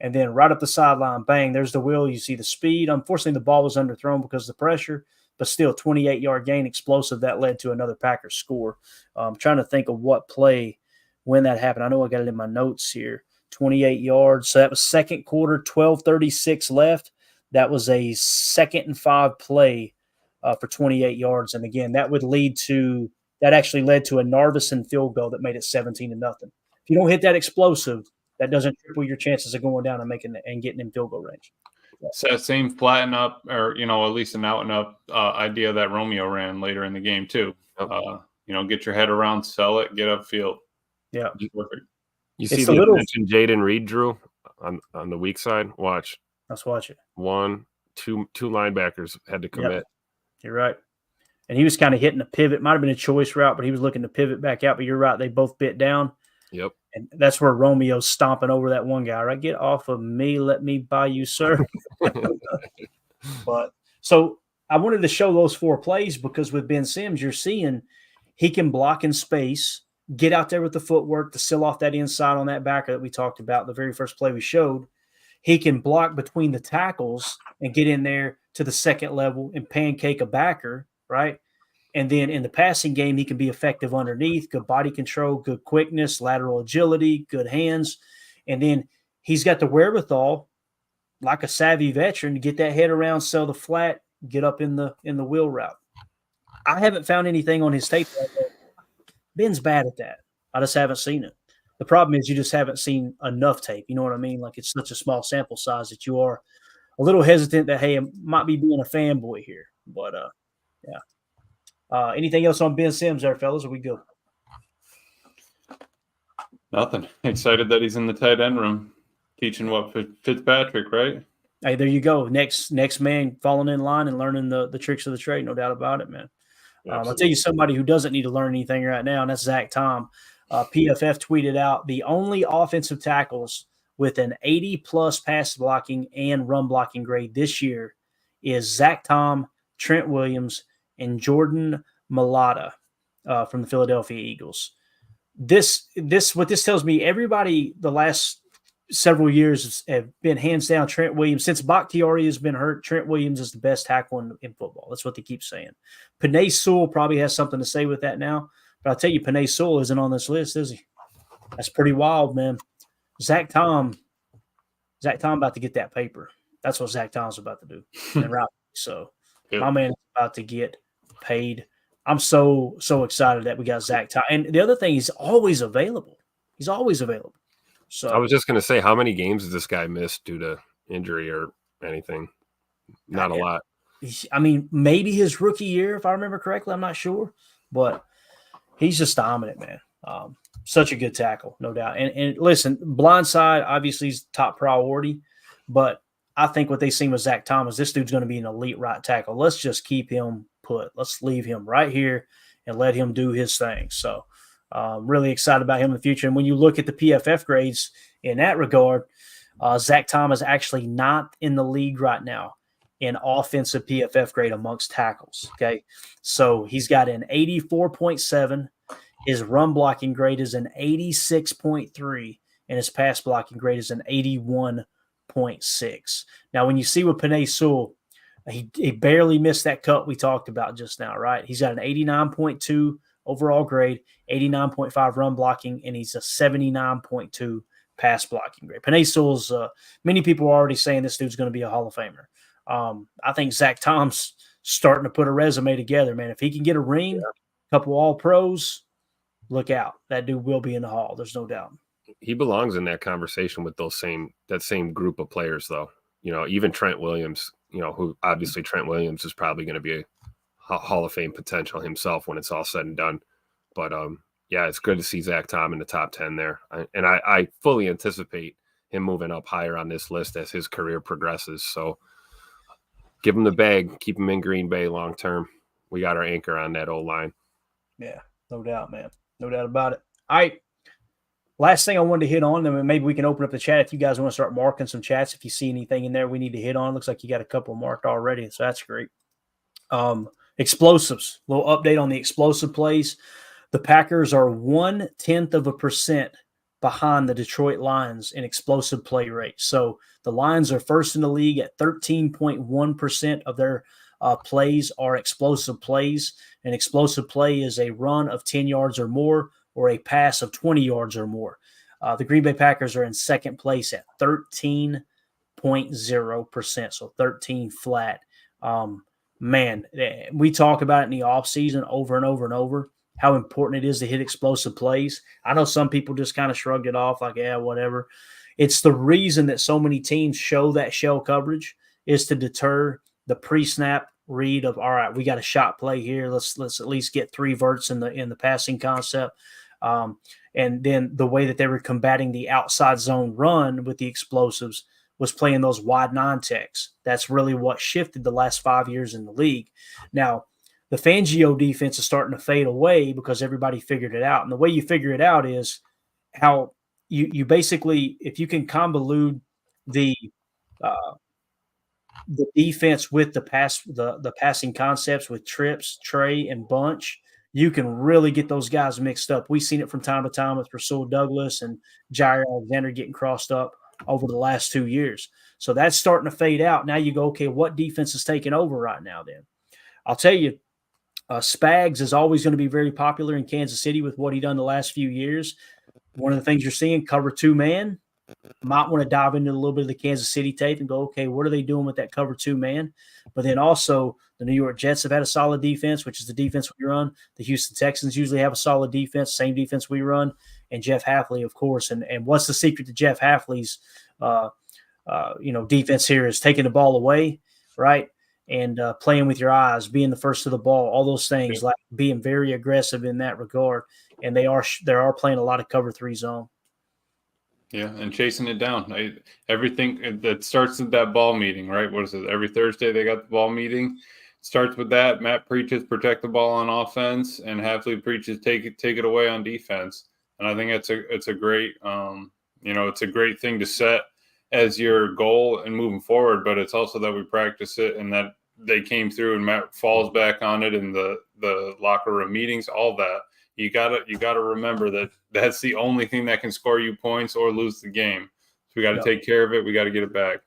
Speaker 1: And then right up the sideline, bang, there's the wheel. You see the speed. Unfortunately, the ball was underthrown because of the pressure, but still 28-yard gain, explosive. That led to another Packers score. I'm trying to think of what play when that happened. I know I got it in my notes here. 28 yards. So that was second quarter, 12:36 left. That was a 2nd and 5 play for 28 yards. And again, that actually led to a Narvison field goal that made it 17-0. If you don't hit that explosive, that doesn't triple your chances of going down and getting in field goal range.
Speaker 3: It's that same flatten up, or at least an out and up idea that Romeo ran later in the game too. Get your head around, sell it, get upfield.
Speaker 1: Yeah,
Speaker 3: perfect.
Speaker 2: You see the mentioned Jaden Reed, Drew, on the weak side. Watch.
Speaker 1: Let's watch it.
Speaker 2: Two linebackers had to commit.
Speaker 1: Yep. You're right. And he was kind of hitting a pivot. Might have been a choice route, but he was looking to pivot back out. But you're right. They both bit down.
Speaker 2: Yep.
Speaker 1: And that's where Romeo's stomping over that one guy, right? Get off of me. Let me buy you, sir. But so I wanted to show those 4 plays because with Ben Sims, you're seeing he can block in space, get out there with the footwork to seal off that inside on that backer that we talked about, the very first play we showed. He can block between the tackles and get in there to the second level and pancake a backer, right? And then in the passing game, he can be effective underneath, good body control, good quickness, lateral agility, good hands. And then he's got the wherewithal. like a savvy veteran to get that head around, sell the flat, get up in the wheel route. I haven't found anything on his tape. Ben's bad at that. I just haven't seen it. The problem is you just haven't seen enough tape. You know what I mean? Like, it's such a small sample size that you are a little hesitant that, hey, it might be being a fanboy here. But, yeah. Anything else on Ben Sims there, fellas? Are we good?
Speaker 3: Nothing. Excited that he's in the tight end room teaching what Fitzpatrick, right?
Speaker 1: Hey, there you go. Next man falling in line and learning the tricks of the trade, no doubt about it, man. I'll tell you somebody who doesn't need to learn anything right now, and that's Zach Tom. PFF tweeted out the only offensive tackles with an 80-plus pass blocking and run blocking grade this year is Zach Tom, Trent Williams, and Jordan Mailata from the Philadelphia Eagles. What this tells me, everybody the last several years have been hands down Trent Williams. Since Bakhtiari has been hurt, Trent Williams is the best tackle in football. That's what they keep saying. Penei Sewell probably has something to say with that now, but I'll tell you, Penei Sewell isn't on this list, is he? That's pretty wild, man. Zach Tom about to get that paper. That's what Zach Tom's about to do. And right, so my man is about to get paid. I'm so excited that we got Zach Tom. And the other thing, he's always available. He's always available. So
Speaker 2: I was just going to say, how many games has this guy missed due to injury or anything? Not a lot.
Speaker 1: I mean, maybe his rookie year, if I remember correctly. I'm not sure. But he's just dominant, man. Such a good tackle, no doubt. And listen, blindside obviously is top priority. But I think what they seen with Zach Thomas, this dude's going to be an elite right tackle. Let's just keep him put. Let's leave him right here and let him do his thing. So really excited about him in the future. And when you look at the PFF grades in that regard, Zach Tom is actually not in the league right now in offensive PFF grade amongst tackles. Okay. So he's got an 84.7. His run blocking grade is an 86.3, and his pass blocking grade is an 81.6. Now, when you see with Penei Sewell, he barely missed that cut we talked about just now, right? He's got an 89.2 overall grade, 89.5 run blocking, and he's a 79.2 pass blocking grade. Penei Sewell's, many people are already saying this dude's going to be a Hall of Famer. I think Zach Tom's starting to put a resume together, man. If he can get a ring, a couple All-Pros, look out. That dude will be in the Hall. There's no doubt.
Speaker 2: He belongs in that conversation with that same group of players, though. You know, even Trent Williams, you know, who obviously Trent Williams is probably going to be a Hall of Fame potential himself when it's all said and done. But, yeah, it's good to see Zach Tom in the top 10 there. And I fully anticipate him moving up higher on this list as his career progresses. So give him the bag, keep him in Green Bay long term. We got our anchor on that O-line.
Speaker 1: Yeah, no doubt, man. No doubt about it. All right. Last thing I wanted to hit on, then maybe we can open up the chat if you guys want to start marking some chats. If you see anything in there we need to hit on, looks like you got a couple marked already, so that's great. Explosives, a little update on the explosive plays. The Packers are 0.1% behind the Detroit Lions in explosive play rate. So the Lions are first in the league at 13.1% of their plays are explosive plays. An explosive play is a run of 10 yards or more or a pass of 20 yards or more. The Green Bay Packers are in second place at 13.0%, so 13 flat. Man, we talk about it in the offseason over and over and over, how important it is to hit explosive plays. I know some people just kind of shrugged it off like, yeah, whatever. It's the reason that so many teams show that shell coverage is to deter the pre-snap read of, all right, we got a shot play here. Let's at least get 3 verts in the passing concept. And then the way that they were combating the outside zone run with the explosives was playing those wide non-techs. That's really what shifted the last 5 years in the league. Now, the Fangio defense is starting to fade away because everybody figured it out. And the way you figure it out is how you basically, if you can convolute the defense with the passing concepts with trips, Trey, and Bunch, you can really get those guys mixed up. We've seen it from time to time with Rasul Douglas and Jair Alexander getting crossed up over the last 2 years. So that's starting to fade out. Now you go, okay, what defense is taking over right now then? I'll tell you, Spags is always going to be very popular in Kansas City with what he done the last few years. One of the things you're seeing, cover 2 man, Might want to dive into a little bit of the Kansas City tape and go, okay, what are they doing with that cover 2 man? But then also the New York Jets have had a solid defense, which is the defense we run. The Houston Texans usually have a solid defense, same defense we run. And Jeff Hafley, of course. And what's the secret to Jeff Hafley's defense here is taking the ball away, right? And playing with your eyes, being the first to the ball, all those things, like being very aggressive in that regard. And they are playing a lot of cover 3 zone.
Speaker 3: Yeah, and chasing it down. Everything that starts with that ball meeting, right? What is it? Every Thursday they got the ball meeting. Starts with that. Matt preaches protect the ball on offense, and Hafley preaches take it away on defense. And I think it's a great it's a great thing to set as your goal and moving forward. But it's also that we practice it and that they came through and Matt falls back on it in the locker room meetings. All that. You gotta remember that that's the only thing that can score you points or lose the game. So we got to take care of it. We got to get it back.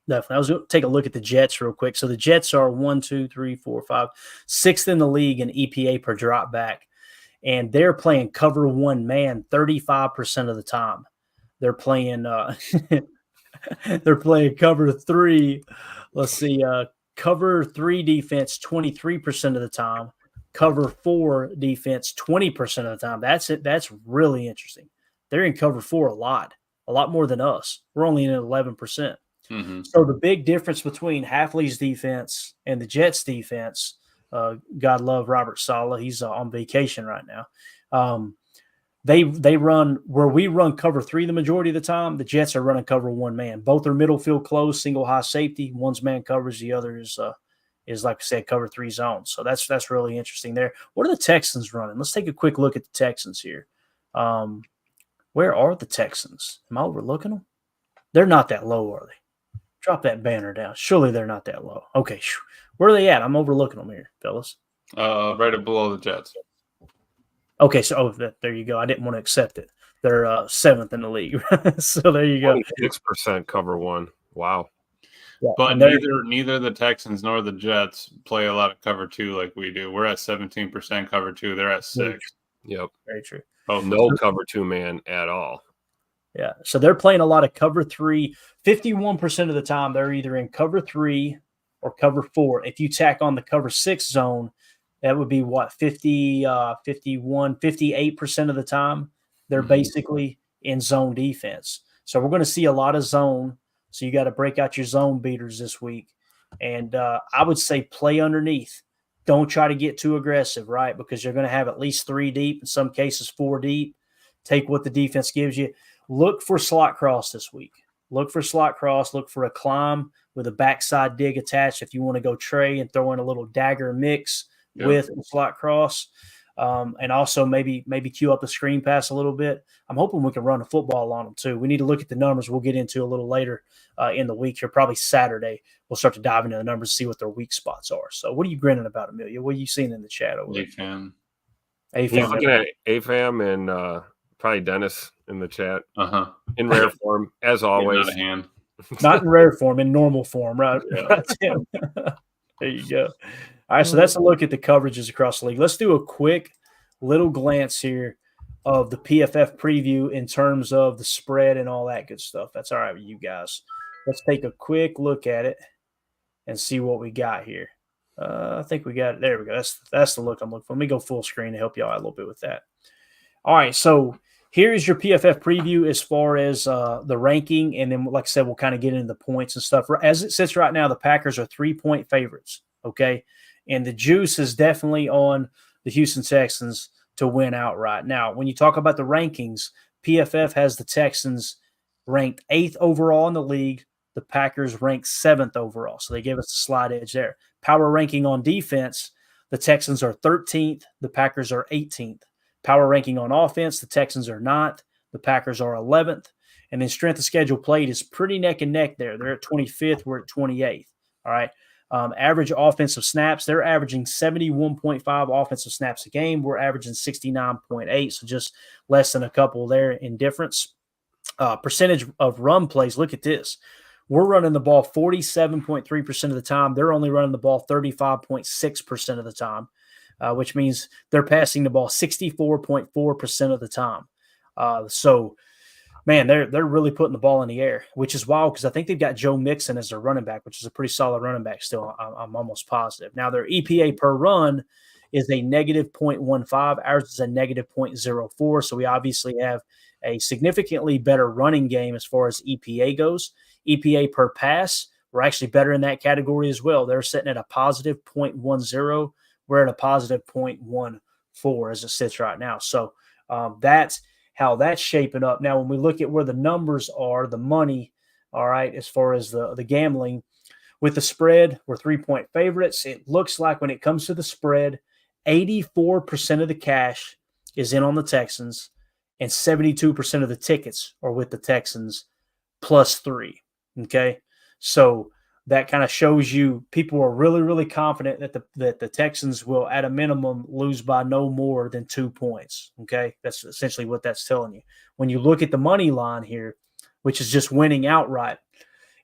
Speaker 1: Definitely. I was going to take a look at the Jets real quick. So the Jets are 1, 2, 3, 4, 5, 6th in the league in EPA per drop back, and they're playing cover 1 man 35% of the time. They're playing they're playing cover 3. Let's see, cover 3 defense 23% of the time. Cover 4 defense 20% of the time. That's it. That's really interesting. They're in cover 4 a lot more than us. We're only in 11%.
Speaker 3: Mm-hmm. So
Speaker 1: the big difference between Hafley's defense and the Jets defense, God love Robert Saleh. He's on vacation right now. They run where we run cover 3 the majority of the time. The Jets are running cover 1 man. Both are middle field close, single high safety. One's man covers, the other is like I said, cover 3 zones. So that's really interesting there. What are the Texans running? Let's take a quick look at the Texans here. Where are the Texans? Am I overlooking them? They're not that low, are they? Drop that banner down. Surely they're not that low. Okay. Where are they at? I'm overlooking them here, fellas.
Speaker 3: Right up below the Jets.
Speaker 1: Okay, so there you go. I didn't want to accept it. They're 7th in the league. So there you go.
Speaker 2: 6% cover 1. Wow.
Speaker 1: Yeah,
Speaker 3: but neither the Texans nor the Jets play a lot of cover 2 like we do. We're at 17% cover 2. They're at 6.
Speaker 2: Yep.
Speaker 1: Very true.
Speaker 2: No cover 2 man at all.
Speaker 1: Yeah. So they're playing a lot of cover 3. 51% of the time they're either in cover 3 or cover 4. If you tack on the cover 6 zone, that would be what, 58% of the time they're basically in zone defense. So we're going to see a lot of zone. So you got to break out your zone beaters this week. And I would say play underneath. Don't try to get too aggressive, right? Because you're going to have at least 3 deep, in some cases 4 deep. Take what the defense gives you. Look for slot cross this week. Look for slot cross. Look for a climb with a backside dig attached if you want to go tray and throw in a little dagger mix with a slot cross. And also maybe queue up the screen pass a little bit. I'm hoping we can run a football on them too. We need to look at the numbers we'll get into a little later in the week here, probably Saturday. We'll start to dive into the numbers, see what their weak spots are. So what are you grinning about, Amelia? What are you seeing in the chat over there?
Speaker 3: AFAM.
Speaker 2: He's looking at AFAM and probably Dennis in the chat. In rare form, as always.
Speaker 1: Not in rare form, in normal form, right?
Speaker 3: Yeah.
Speaker 1: There you go. All right, so that's a look at the coverages across the league. Let's do a quick little glance here of the PFF preview in terms of the spread and all that good stuff. That's all right with you guys. Let's take a quick look at it and see what we got here. I think we got it. There we go. That's the look I'm looking for. Let me go full screen to help you out a little bit with that. All right, so here is your PFF preview as far as the ranking, and then, like I said, we'll kind of get into the points and stuff. As it sits right now, the Packers are 3-point favorites, okay? And the juice is definitely on the Houston Texans to win outright. Now, when you talk about the rankings, PFF has the Texans ranked 8th overall in the league. The Packers ranked 7th overall, so they gave us a slight edge there. Power ranking on defense, the Texans are 13th. The Packers are 18th. Power ranking on offense, the Texans are 9th. The Packers are 11th. And then strength of schedule played is pretty neck and neck there. They're at 25th. We're at 28th. All right. Average offensive snaps, they're averaging 71.5 offensive snaps a game. We're averaging 69.8, so just less than a couple there in difference. Percentage of run plays, look at this. We're running the ball 47.3% of the time. They're only running the ball 35.6% of the time, which means they're passing the ball 64.4% of the time. So Man, they're really putting the ball in the air, which is wild because I think they've got Joe Mixon as their running back, which is a pretty solid running back still. I'm almost positive. Now, their EPA per run is a negative 0.15. Ours is a negative 0.04. So we obviously have a significantly better running game as far as EPA goes. EPA per pass, we're actually better in that category as well. They're sitting at a positive 0.10. We're at a positive 0.14 as it sits right now. So that's how that's shaping up. Now, when we look at where the numbers are, the money, all right, as far as the gambling, with the spread, we're 3-point favorites. It looks like when it comes to the spread, 84% of the cash is in on the Texans, and 72% of the tickets are with the Texans +3. Okay, so that kind of shows you people are really, really confident that the Texans will, at a minimum, lose by no more than 2 points. Okay, that's essentially what that's telling you. When you look at the money line here, which is just winning outright,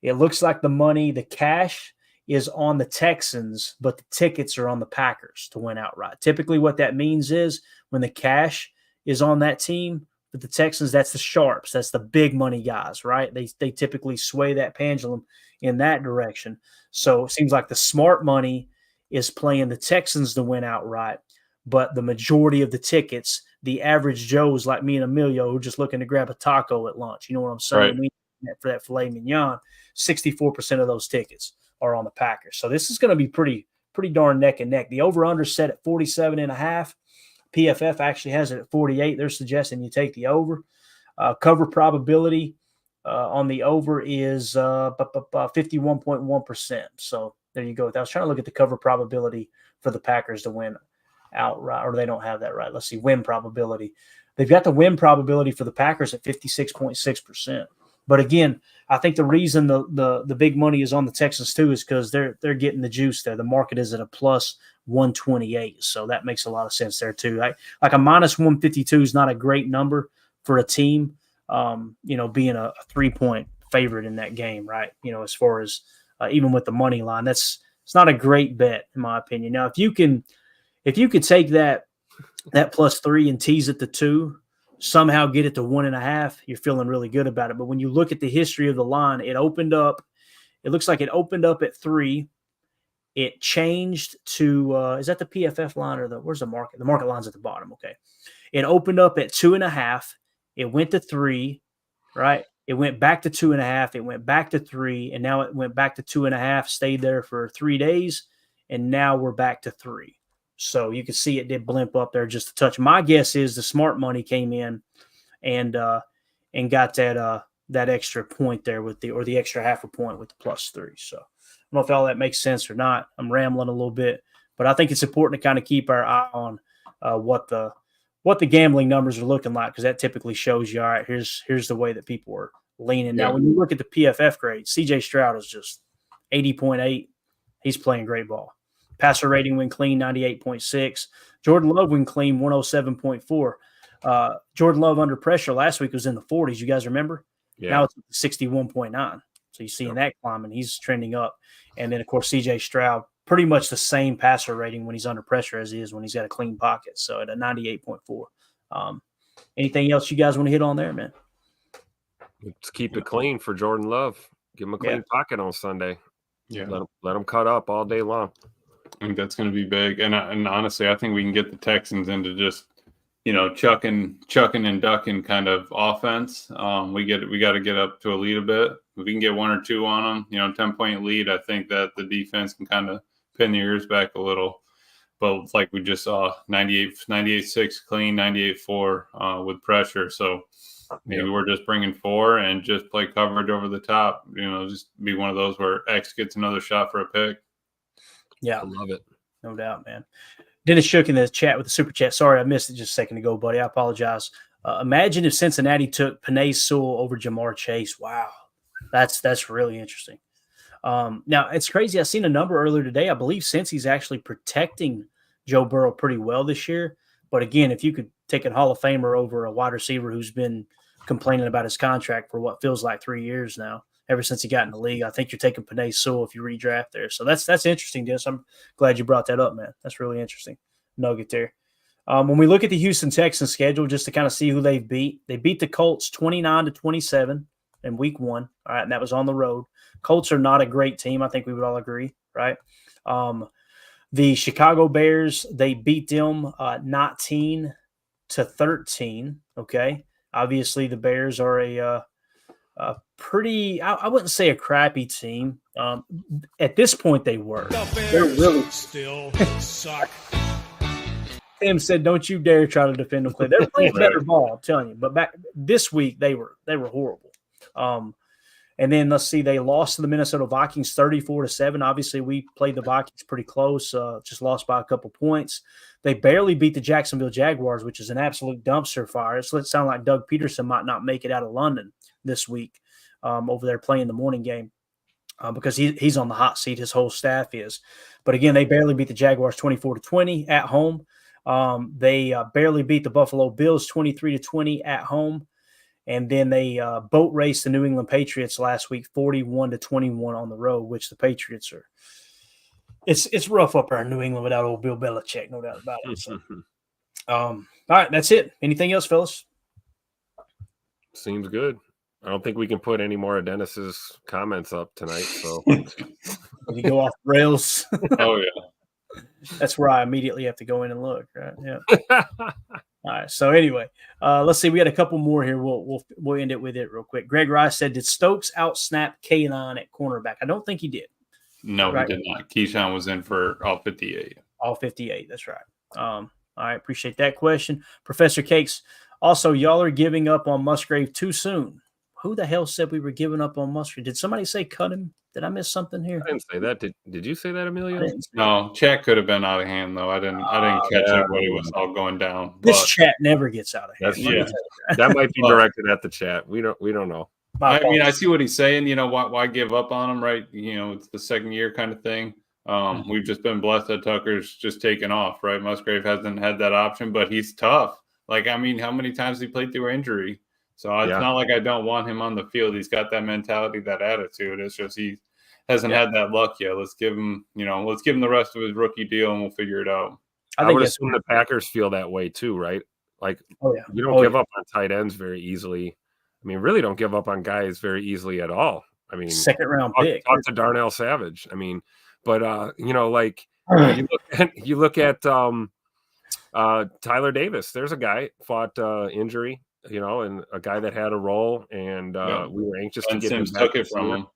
Speaker 1: it looks like the cash is on the Texans, but the tickets are on the Packers to win outright. Typically what that means is when the cash is on that team, but the Texans, that's the sharps. That's the big money guys, right? They typically sway that pendulum in that direction. So it seems like the smart money is playing the Texans to win outright, but the majority of the tickets, the average Joes like me and Emilio who are just looking to grab a taco at lunch, you know what I'm saying?
Speaker 3: Right.
Speaker 1: For that filet mignon, 64% of those tickets are on the Packers. So this is going to be pretty darn neck and neck. The over-under set at 47.5. PFF actually has it at 48. They're suggesting you take the over. Cover probability on the over is 51.1%. So there you go. I was trying to look at the cover probability for the Packers to win outright, or they don't have that right. Let's see, win probability. They've got the win probability for the Packers at 56.6%. But again, I think the reason the big money is on the Texans too is because they're getting the juice there. The market is at a +128, so that makes a lot of sense there too. Like a -152 is not a great number for a team, being a 3-point favorite in that game, right? As far as even with the money line, it's not a great bet in my opinion. Now, if you could take that +3 and tease it to 2. Somehow get it to 1.5, you're feeling really good about it. But when you look at the history of the line, it looks like it opened up at 3. It changed to, is that the PFF line or where's the market? The market line's at the bottom. Okay. It opened up at 2.5. It went to 3, right? It went back to 2.5. It went back to 3. And now it went back to 2.5, stayed there for 3 days. And now we're back to 3. So you can see it did blimp up there just a touch. My guess is the smart money came in and got that extra point there or the extra half a point with the +3. So I don't know if all that makes sense or not. I'm rambling a little bit, but I think it's important to kind of keep our eye on what the gambling numbers are looking like, because that typically shows you, all right, here's the way that people are leaning.
Speaker 3: Yeah.
Speaker 1: Now, when you look at the PFF grade, CJ Stroud is just 80.8. He's playing great ball. Passer rating when clean, 98.6. Jordan Love when clean, 107.4. Jordan Love under pressure last week was in the 40s. You guys remember?
Speaker 2: Yeah.
Speaker 1: Now it's 61.9. So you're seeing that climbing. He's trending up. And then, of course, C.J. Stroud, pretty much the same passer rating when he's under pressure as he is when he's got a clean pocket. So at a 98.4. Anything else you guys want to hit on there, man?
Speaker 2: Let's keep it clean for Jordan Love. Give him a clean pocket on Sunday.
Speaker 3: Yeah.
Speaker 2: Let him cut up all day long.
Speaker 3: I think that's going to be big. And honestly, I think we can get the Texans into just, chucking and ducking kind of offense. We got to get up to a lead a bit. If we can get 1 or 2 on them, 10-point lead, I think that the defense can kind of pin the ears back a little. But like we just saw, 98-6 clean, 98-4 with pressure. So maybe we're just bringing 4 and just play coverage over the top. Just be one of those where X gets another shot for a pick.
Speaker 1: Yeah.
Speaker 2: I love it.
Speaker 1: No doubt, man. Dennis Shook in the chat with the super chat. Sorry, I missed it just a second ago, buddy. I apologize. Imagine if Cincinnati took Penei Sewell over Jamar Chase. Wow. That's really interesting. Now, it's crazy. I seen a number earlier today. I believe Cincy's actually protecting Joe Burrow pretty well this year. But again, if you could take a Hall of Famer over a wide receiver who's been complaining about his contract for what feels like 3 years now, ever since he got in the league, I think you're taking Penei Sewell if you redraft there. So that's interesting, Dennis. I'm glad you brought that up, man. That's really interesting nugget there. When we look at the Houston Texans schedule, just to kind of see who they've beat, they beat the Colts 29-27 in week 1. All right, and that was on the road. Colts are not a great team. I think we would all agree, right? The Chicago Bears, they beat them 19-13. Okay, obviously the Bears are a pretty, I wouldn't say a crappy team. At this point, they were. They're really
Speaker 5: still suck.
Speaker 1: Tim said, "Don't you dare try to defend them, Clay. They're playing better ball, I'm telling you." But back this week, they were horrible. And then let's see, they lost to the Minnesota Vikings 34-7. Obviously, we played the Vikings pretty close, just lost by a couple points. They barely beat the Jacksonville Jaguars, which is an absolute dumpster fire. It sounds like Doug Peterson might not make it out of London this week over there playing the morning game because he's on the hot seat. His whole staff is. But again, they barely beat the Jaguars 24-20 at home. They barely beat the Buffalo Bills 23-20 at home. And then they boat raced the New England Patriots last week 41-21 on the road, which the Patriots are. It's rough up there in New England without old Bill Belichick, no doubt about it. So. All right, that's it. Anything else, fellas?
Speaker 2: Seems good. I don't think we can put any more of Dennis's comments up tonight. So
Speaker 1: you go off the rails.
Speaker 3: Oh yeah,
Speaker 1: that's where I immediately have to go in and look. Right? Yeah. All right. So anyway, let's see. We got a couple more here. We'll end it with it real quick. Greg Rice said, "Did Stokes outsnap Kaline at cornerback?" I don't think he did.
Speaker 3: No,
Speaker 1: right?
Speaker 3: He did not. Keyshawn was in for all 58.
Speaker 1: All 58. That's right. All right. Appreciate that question, Professor Cakes. Also, y'all are giving up on Musgrave too soon. Who the hell said we were giving up on Musgrave? Did somebody say cut him? Did I miss something here?
Speaker 2: I didn't say that. Did you say that, Emilio?
Speaker 3: No, chat could have been out of hand though. I didn't catch it when it was all going down.
Speaker 1: This chat never gets out of hand.
Speaker 2: That might be directed at the chat. We don't know.
Speaker 3: I mean, I see what he's saying. You know, why give up on him, right? You know, it's the second year kind of thing. We've just been blessed that Tucker's just taken off, right? Musgrave hasn't had that option, but he's tough. Like, I mean, how many times he played through injury? So it's not like I don't want him on the field. He's got that mentality, that attitude. It's just he hasn't had that luck yet. Let's give him the rest of his rookie deal, and we'll figure it out.
Speaker 2: I would assume the Packers feel that way too, right? Like, you don't give up on tight ends very easily. I mean, really don't give up on guys very easily at all. I mean,
Speaker 1: second round pick.
Speaker 2: Talk to Darnell Savage. I mean, but like you look at Tyler Davis. There's a guy fought injury, and a guy that had a role, and we were anxious to get him back.
Speaker 3: Took it from him.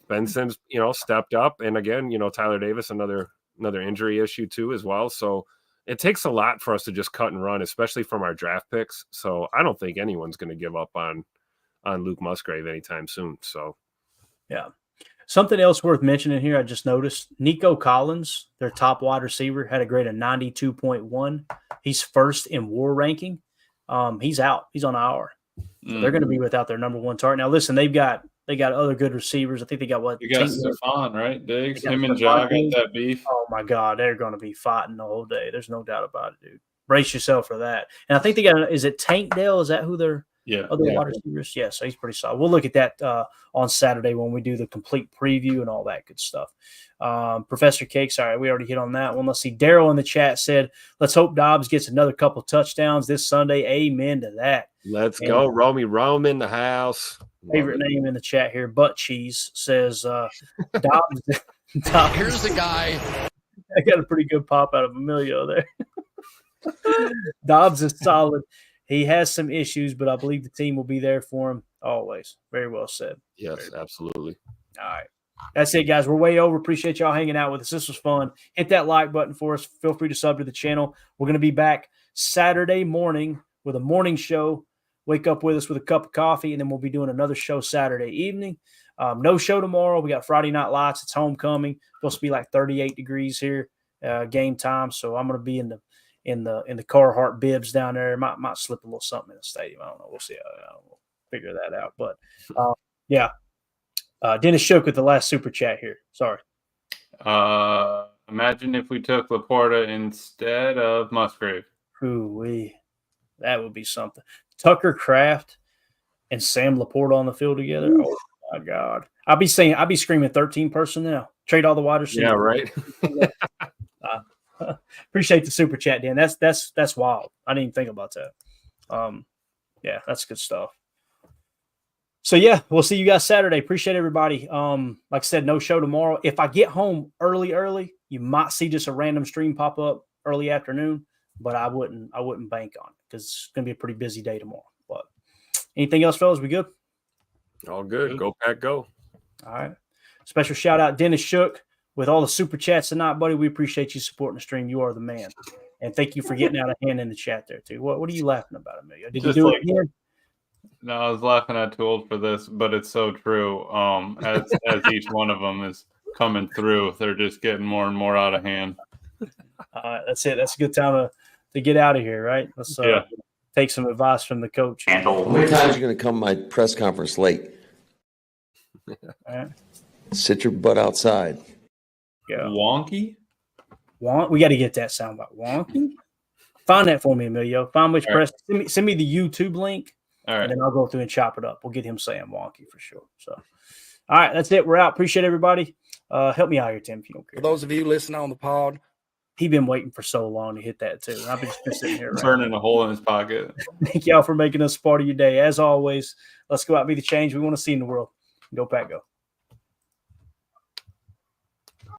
Speaker 2: Ben Sims, stepped up, and again, Tyler Davis, another injury issue too as well. So it takes a lot for us to just cut and run, especially from our draft picks. So I don't think anyone's going to give up on Luke Musgrave anytime soon. So,
Speaker 1: yeah. Something else worth mentioning here, I just noticed, Nico Collins, their top wide receiver, had a grade of 92.1. He's first in WAR ranking. He's out. He's on IR. So they're going to be without their number one target. Now, listen, they got other good receivers. I think they got what?
Speaker 3: You got Stephon, right? Diggs. Him and Ja got that beef.
Speaker 1: Oh, my God. They're going to be fighting the whole day. There's no doubt about it, dude. Brace yourself for that. And I think they got – is it Tank Dell? Is that who they're – other wide receivers? Yeah, so he's pretty solid. We'll look at that on Saturday when we do the complete preview and all that good stuff. Professor Cakes, all right, we already hit on that one. Let's see. Daryl in the chat said, let's hope Dobbs gets another couple touchdowns this Sunday. Amen to that.
Speaker 2: Let's go. Romy Rome in the house.
Speaker 1: Favorite name in the chat here, Butt Cheese, says Dobbs.
Speaker 5: Here's the guy.
Speaker 1: I got a pretty good pop out of Emilio there. Dobbs is solid. He has some issues, but I believe the team will be there for him always. Very well said.
Speaker 2: Yes, absolutely.
Speaker 1: All right. That's it, guys. We're way over. Appreciate y'all hanging out with us. This was fun. Hit that like button for us. Feel free to sub to the channel. We're going to be back Saturday morning with a morning show. Wake up with us with a cup of coffee, and then we'll be doing another show Saturday evening. No show tomorrow. We got Friday Night Lights. It's homecoming. Supposed to be like 38 degrees here, game time. So I'm going to be in the Carhartt bibs down there. Might slip a little something in the stadium. I don't know. We'll see. We'll figure that out. But yeah. Dennis Shook with the last super chat here. Sorry.
Speaker 3: Imagine if we took Laporta instead of Musgrave.
Speaker 1: Ooh-wee. That would be something. Tucker Kraft and Sam Laporta on the field together. Ooh. Oh my God. I'd be screaming 13 personnel. Trade all the wide receivers.
Speaker 2: Yeah, right.
Speaker 1: Appreciate the super chat, Dan. That's wild. I didn't even think about that. Yeah, that's good stuff. So yeah, we'll see you guys Saturday. Appreciate everybody. Like I said, no show tomorrow. If I get home early, you might see just a random stream pop up early afternoon, but I wouldn't bank on it because it's gonna be a pretty busy day tomorrow. But anything else, fellas? We good?
Speaker 2: All good. Go Pack, go.
Speaker 1: All right. Special shout out, Dennis Shook, with all the super chats tonight, buddy. We appreciate you supporting the stream. You are the man. And thank you for getting out of hand in the chat there, too. What are you laughing about, Emilio? Did
Speaker 3: Just
Speaker 1: you do it again?
Speaker 3: No, I was laughing at too old for this, but it's so true. As each one of them is coming through, they're just getting more and more out of hand.
Speaker 1: That's it. That's a good time to get out of here, right? Let's take some advice from the coach.
Speaker 6: How many times are you going to come to my press conference late?
Speaker 1: All right.
Speaker 6: Sit your butt outside.
Speaker 1: Yeah.
Speaker 3: Wonky?
Speaker 1: We got to get that soundbite. Wonky? Find that for me, Emilio. Find which press. Send me the YouTube link.
Speaker 3: All right.
Speaker 1: And then I'll go through and chop it up. We'll get him saying wonky for sure. So, all right, that's it. We're out. Appreciate everybody. Help me out here, Tim, if you don't care.
Speaker 5: For those of you listening on the pod,
Speaker 1: He's been waiting for so long to hit that too. I've been just sitting here
Speaker 3: burning a hole in his pocket.
Speaker 1: Thank y'all for making us part of your day. As always, let's go out and be the change we want to see in the world. Go Pack, go.